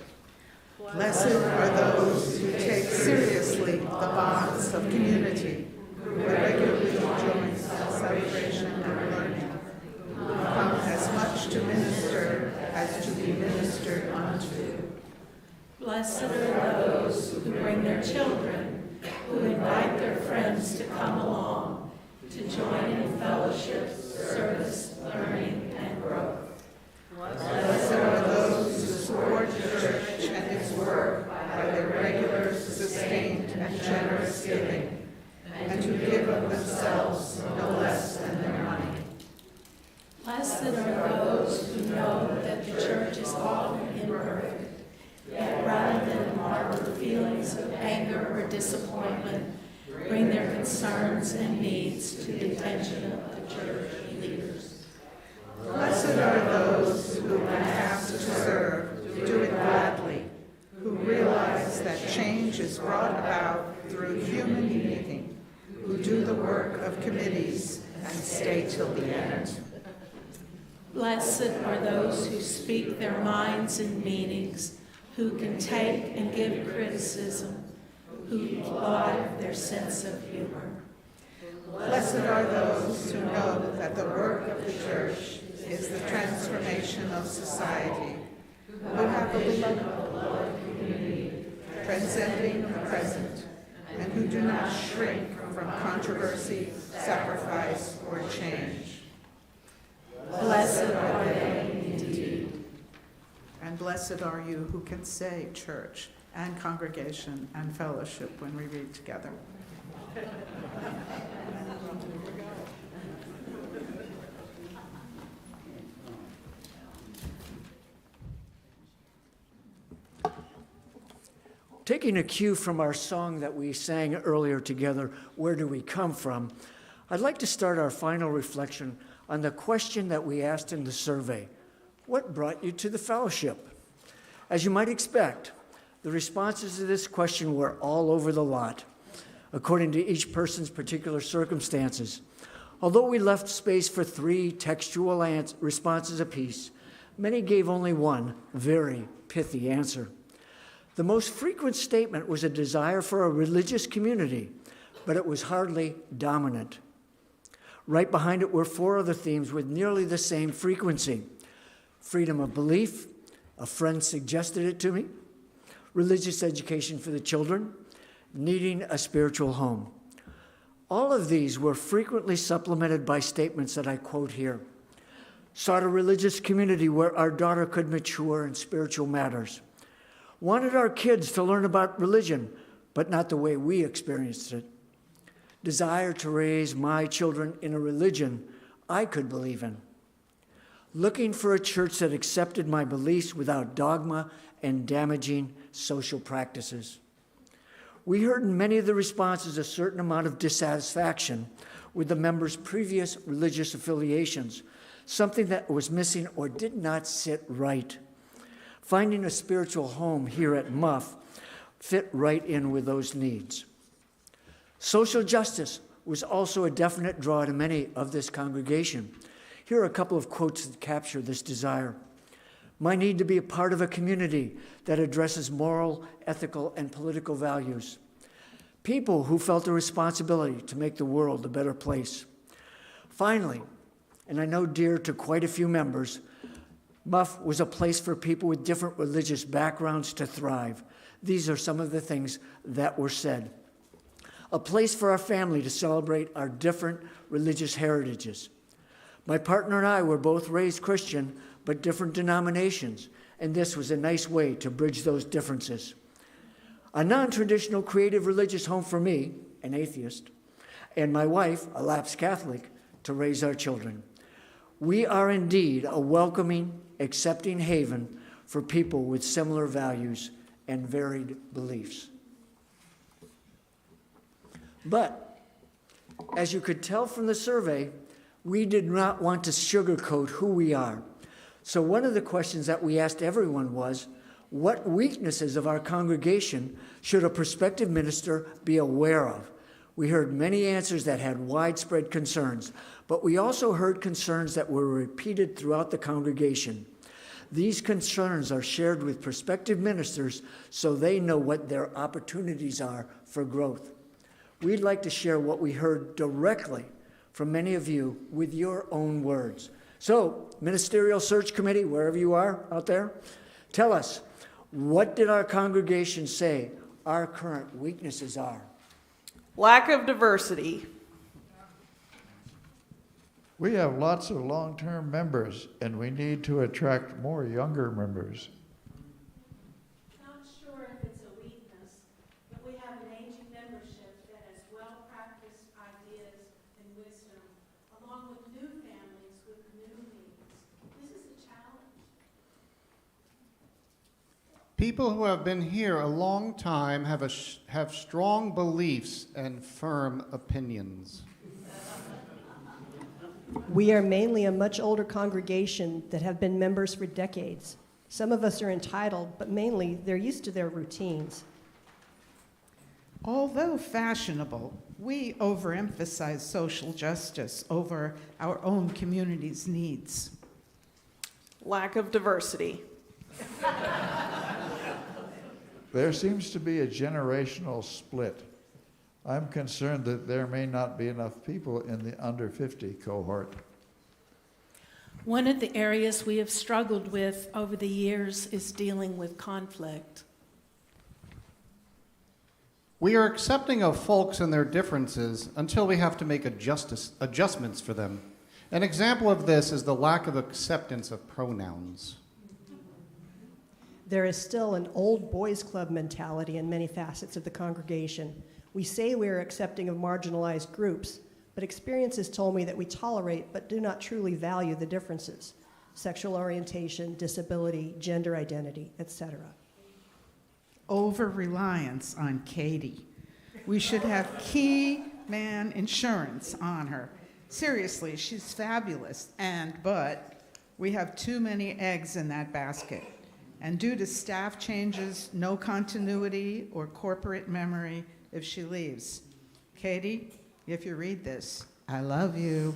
Speaker 11: Blessed are those who take seriously the bonds of community, who regularly join celebration and learning, who come as much to minister as to be ministered unto.
Speaker 1: Blessed are those who bring their children, who invite their friends to come along, to join in fellowship, service, learning, and growth.
Speaker 11: Blessed are those who support the church and its work by their regular, sustained, and generous giving, and who give of themselves no less
Speaker 1: disappointment, bring their concerns and needs to the attention of the church leaders.
Speaker 11: Blessed are those who, when asked to serve, do it gladly, who realize that change is brought about through human meeting, who do the work of committees and stay till the end.
Speaker 1: Blessed are those who speak their minds in meetings, who can take and give criticism, who applaud their sense of humor.
Speaker 11: Blessed are those who know that the work of the church is the transformation of society, who have a beloved community, transcending the present, and who do not shrink from controversy, sacrifice, or change.
Speaker 1: Blessed are they indeed.
Speaker 11: And blessed are you who can say church and congregation and fellowship when we read together.
Speaker 12: Taking a cue from our song that we sang earlier together, Where Do We Come From? I'd like to start our final reflection on the question that we asked in the survey. What brought you to the fellowship? As you might expect, the responses to this question were all over the lot, according to each person's particular circumstances. Although we left space for 3 textual responses apiece, many gave only one very pithy answer. The most frequent statement was a desire for a religious community, but it was hardly dominant. Right behind it were 4 other themes with nearly the same frequency. Freedom of belief, a friend suggested it to me, religious education for the children, needing a spiritual home. All of these were frequently supplemented by statements that I quote here. Sought a religious community where our daughter could mature in spiritual matters. Wanted our kids to learn about religion, but not the way we experienced it. Desire to raise my children in a religion I could believe in. Looking for a church that accepted my beliefs without dogma and damaging social practices. We heard in many of the responses a certain amount of dissatisfaction with the members' previous religious affiliations, something that was missing or did not sit right. Finding a spiritual home here at MUF fit right in with those needs. Social justice was also a definite draw to many of this congregation. Here are a couple of quotes that capture this desire. My need to be a part of a community that addresses moral, ethical, and political values. People who felt a responsibility to make the world a better place. Finally, and I know dear to quite a few members, MUF was a place for people with different religious backgrounds to thrive. These are some of the things that were said. A place for our family to celebrate our different religious heritages. My partner and I were both raised Christian, but different denominations, and this was a nice way to bridge those differences. A non-traditional creative religious home for me, an atheist, and my wife, a lapsed Catholic, to raise our children. We are indeed a welcoming, accepting haven for people with similar values and varied beliefs. But, as you could tell from the survey, we did not want to sugarcoat who we are. So one of the questions that we asked everyone was, what weaknesses of our congregation should a prospective minister be aware of? We heard many answers that had widespread concerns, but we also heard concerns that were repeated throughout the congregation. These concerns are shared with prospective ministers so they know what their opportunities are for growth. We'd like to share what we heard directly from many of you with your own words. So, Ministerial Search Committee, wherever you are out there, tell us, what did our congregation say our current weaknesses are?
Speaker 3: Lack of diversity.
Speaker 10: We have lots of long-term members, and we need to attract more younger members.
Speaker 1: Not sure if it's a weakness, but we have an aging membership that has well-practiced ideas and wisdom, along with new families with new needs. This is a challenge.
Speaker 4: People who have been here a long time have strong beliefs and firm opinions.
Speaker 9: We are mainly a much older congregation that have been members for decades. Some of us are entitled, but mainly they're used to their routines.
Speaker 11: Although fashionable, we overemphasize social justice over our own community's needs.
Speaker 3: Lack of diversity.
Speaker 10: There seems to be a generational split. I'm concerned that there may not be enough people in the under 50 cohort.
Speaker 1: One of the areas we have struggled with over the years is dealing with conflict.
Speaker 4: We are accepting of folks and their differences until we have to make adjustments for them. An example of this is the lack of acceptance of pronouns.
Speaker 9: There is still an old boys club mentality in many facets of the congregation. We say we are accepting of marginalized groups, but experience has told me that we tolerate but do not truly value the differences: sexual orientation, disability, gender identity, etc.
Speaker 11: Over-reliance on Katie. We should have key man insurance on her. Seriously, she's fabulous, but we have too many eggs in that basket. And due to staff changes, no continuity or corporate memory if she leaves. Katie, if you read this, I love you.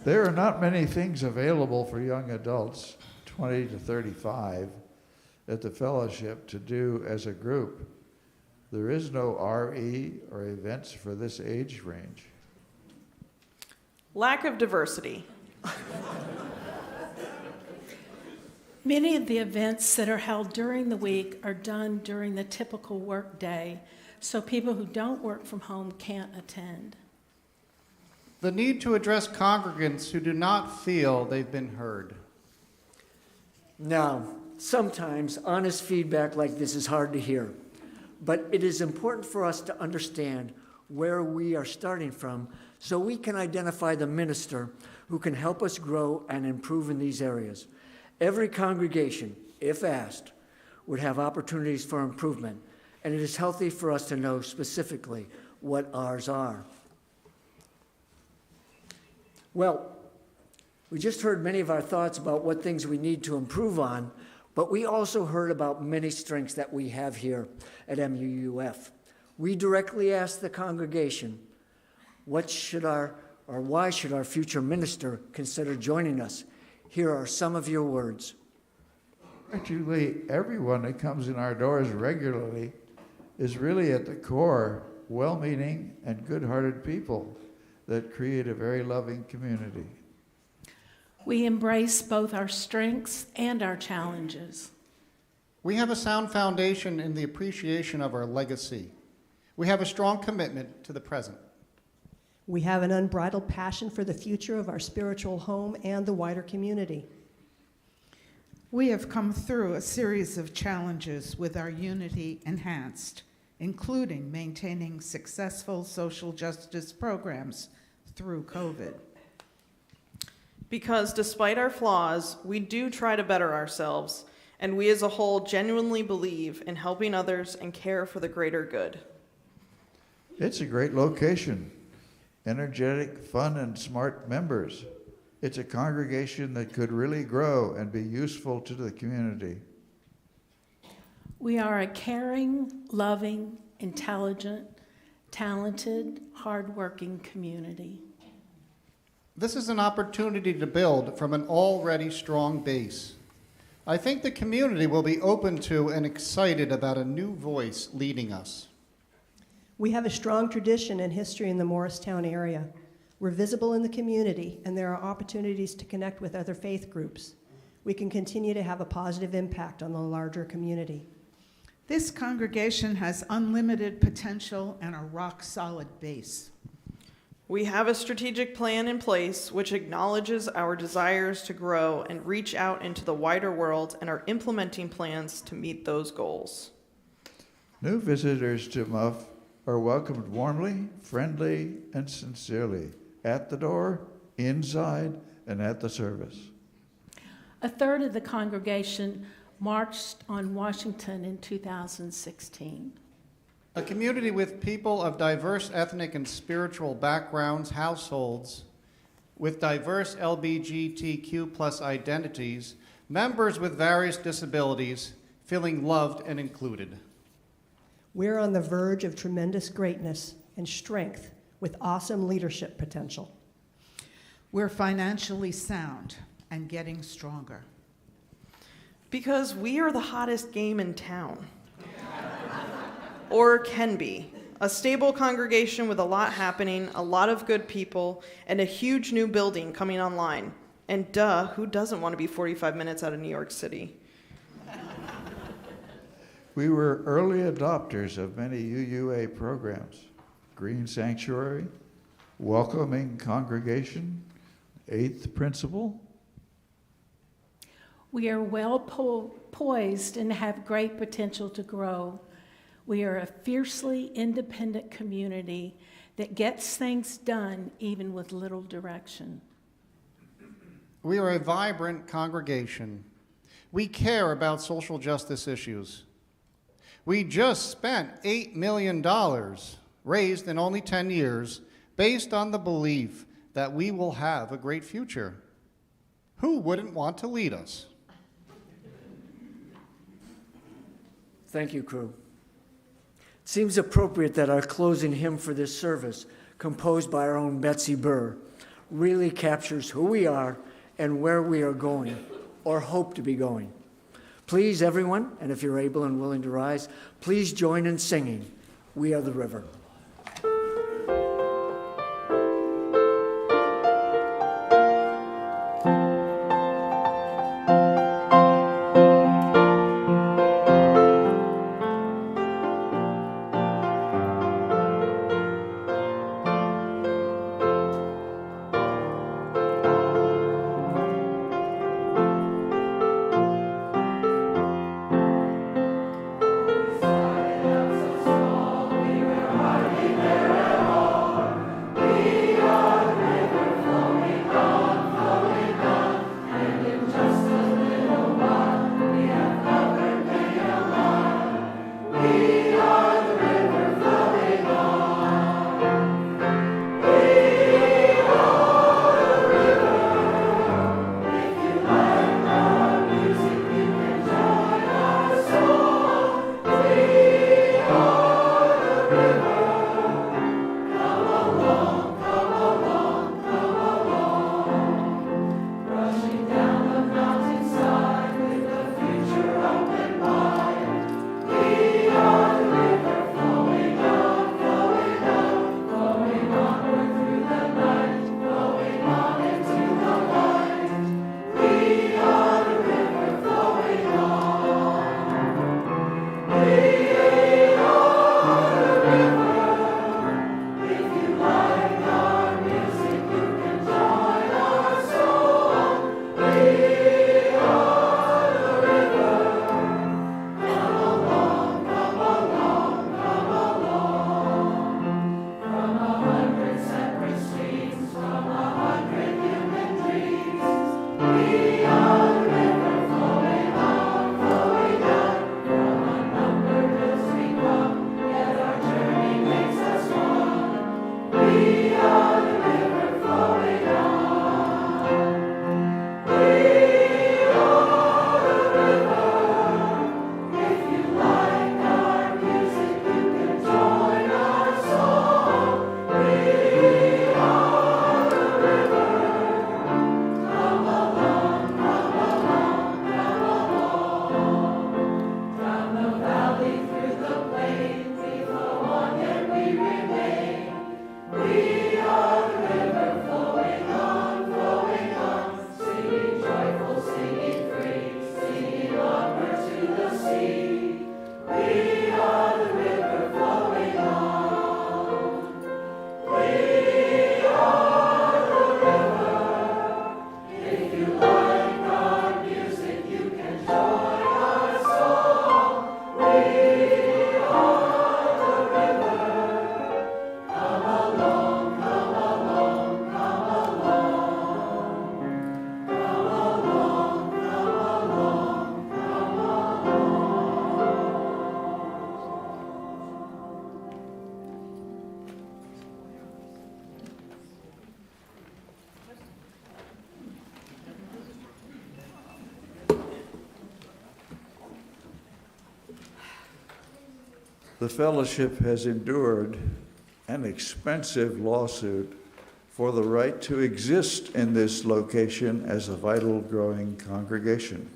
Speaker 10: There are not many things available for young adults, 20 to 35, at the fellowship to do as a group. There is no RE or events for this age range.
Speaker 3: Lack of diversity.
Speaker 1: Many of the events that are held during the week are done during the typical work day, so people who don't work from home can't attend.
Speaker 4: The need to address congregants who do not feel they've been heard.
Speaker 12: Now, sometimes honest feedback like this is hard to hear, but it is important for us to understand where we are starting from so we can identify the minister who can help us grow and improve in these areas. Every congregation, if asked, would have opportunities for improvement, and it is healthy for us to know specifically what ours are. Well, we just heard many of our thoughts about what things we need to improve on, but we also heard about many strengths that we have here at MUUF. We directly asked the congregation, why should our future minister consider joining us? Here are some of your words.
Speaker 10: Actually, everyone that comes in our doors regularly is really at the core well-meaning and good-hearted people that create a very loving community.
Speaker 1: We embrace both our strengths and our challenges.
Speaker 4: We have a sound foundation in the appreciation of our legacy. We have a strong commitment to the present.
Speaker 9: We have an unbridled passion for the future of our spiritual home and the wider community.
Speaker 11: We have come through a series of challenges with our unity enhanced, including maintaining successful social justice programs through COVID.
Speaker 3: Because despite our flaws, we do try to better ourselves, and we as a whole genuinely believe in helping others and care for the greater good.
Speaker 10: It's a great location. Energetic, fun, and smart members. It's a congregation that could really grow and be useful to the community.
Speaker 1: We are a caring, loving, intelligent, talented, hardworking community.
Speaker 4: This is an opportunity to build from an already strong base. I think the community will be open to and excited about a new voice leading us.
Speaker 9: We have a strong tradition and history in the Morristown area. We're visible in the community, and there are opportunities to connect with other faith groups. We can continue to have a positive impact on the larger community.
Speaker 11: This congregation has unlimited potential and a rock-solid base.
Speaker 3: We have a strategic plan in place which acknowledges our desires to grow and reach out into the wider world and are implementing plans to meet those goals.
Speaker 10: New visitors to MUF are welcomed warmly, friendly, and sincerely at the door, inside, and at the service.
Speaker 1: A third of the congregation marched on Washington in 2016.
Speaker 4: A community with people of diverse ethnic and spiritual backgrounds, households, with diverse LGBTQ+ identities, members with various disabilities, feeling loved and included.
Speaker 9: We're on the verge of tremendous greatness and strength with awesome leadership potential.
Speaker 11: We're financially sound and getting stronger.
Speaker 3: Because we are the hottest game in town. Or can be. A stable congregation with a lot happening, a lot of good people, and a huge new building coming online. And duh, who doesn't want to be 45 minutes out of New York City?
Speaker 10: We were early adopters of many UUA programs. Green Sanctuary, Welcoming Congregation, Eighth Principle.
Speaker 1: We are well poised and have great potential to grow. We are a fiercely independent community that gets things done even with little direction.
Speaker 4: We are a vibrant congregation. We care about social justice issues. We just spent $8 million raised in only 10 years based on the belief that we will have a great future. Who wouldn't want to lead us?
Speaker 12: Thank you, crew. It seems appropriate that our closing hymn for this service, composed by our own Betsy Burr, really captures who we are and where we are going, or hope to be going. Please, everyone, and if you're able and willing to rise, please join in singing, "We Are the River."
Speaker 6: We
Speaker 10: The fellowship has endured an expensive lawsuit for the right to exist in this location as a vital, growing congregation.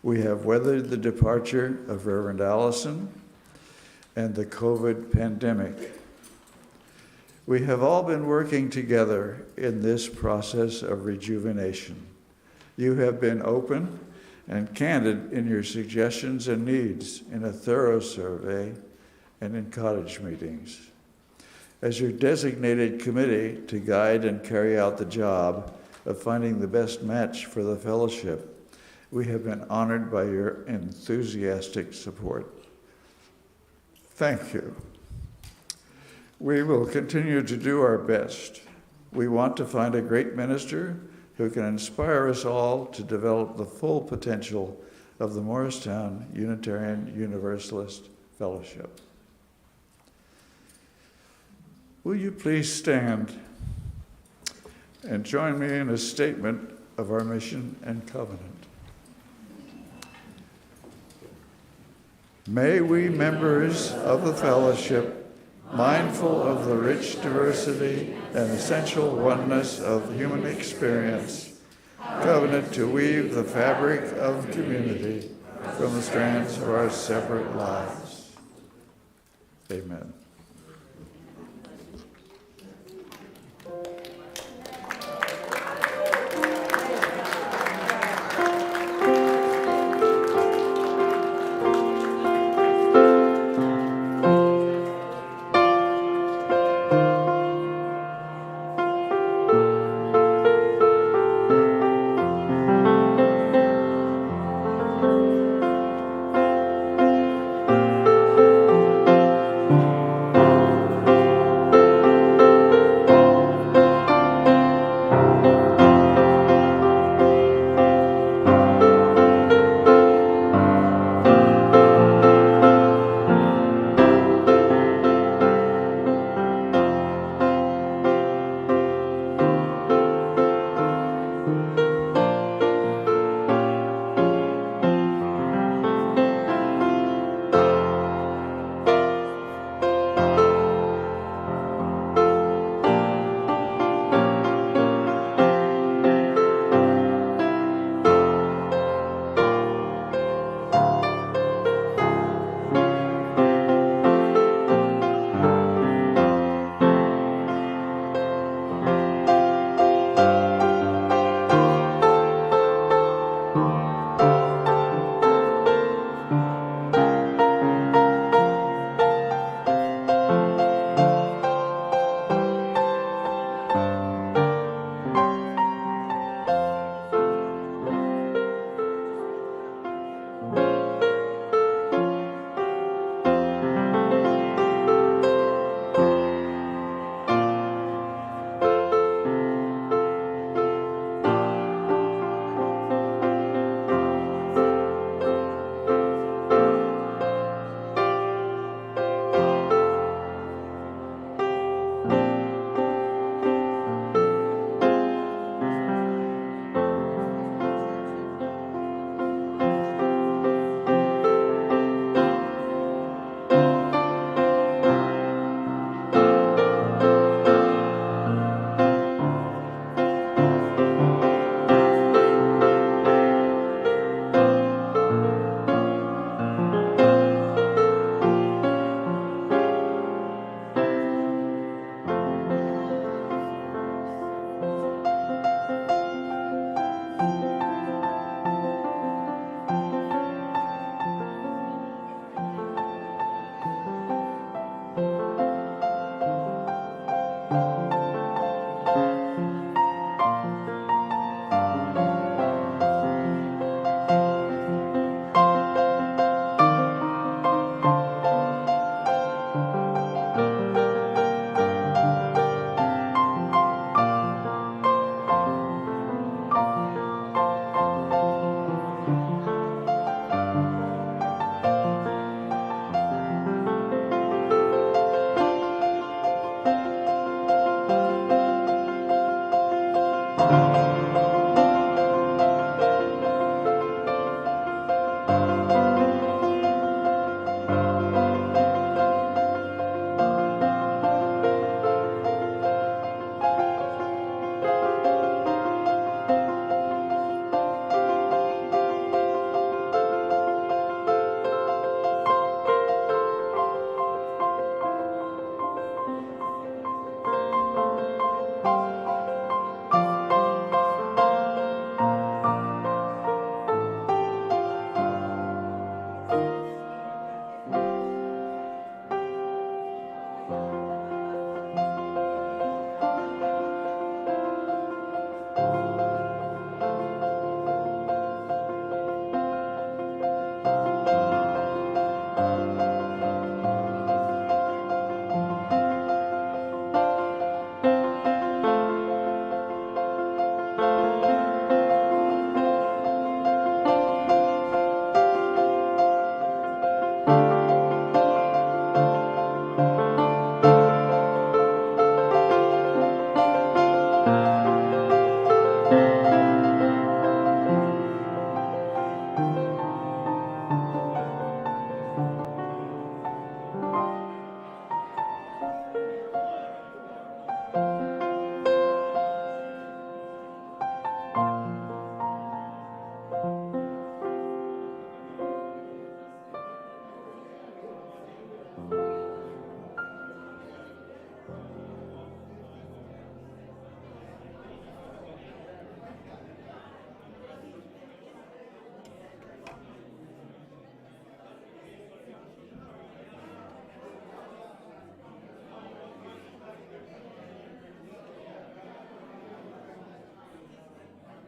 Speaker 10: We have weathered the departure of Reverend Allison and the COVID pandemic. We have all been working together in this process of rejuvenation. You have been open and candid in your suggestions and needs in a thorough survey and in cottage meetings. As your designated committee to guide and carry out the job of finding the best match for the fellowship, we have been honored by your enthusiastic support. Thank you. We will continue to do our best. We want to find a great minister who can inspire us all to develop the full potential of the Morristown Unitarian Universalist Fellowship. Will you please stand and join me in a statement of our mission and covenant? May we, members of the fellowship, mindful of the rich diversity and essential oneness of human experience, covenant to weave the fabric of community from the strands of our separate lives. Amen.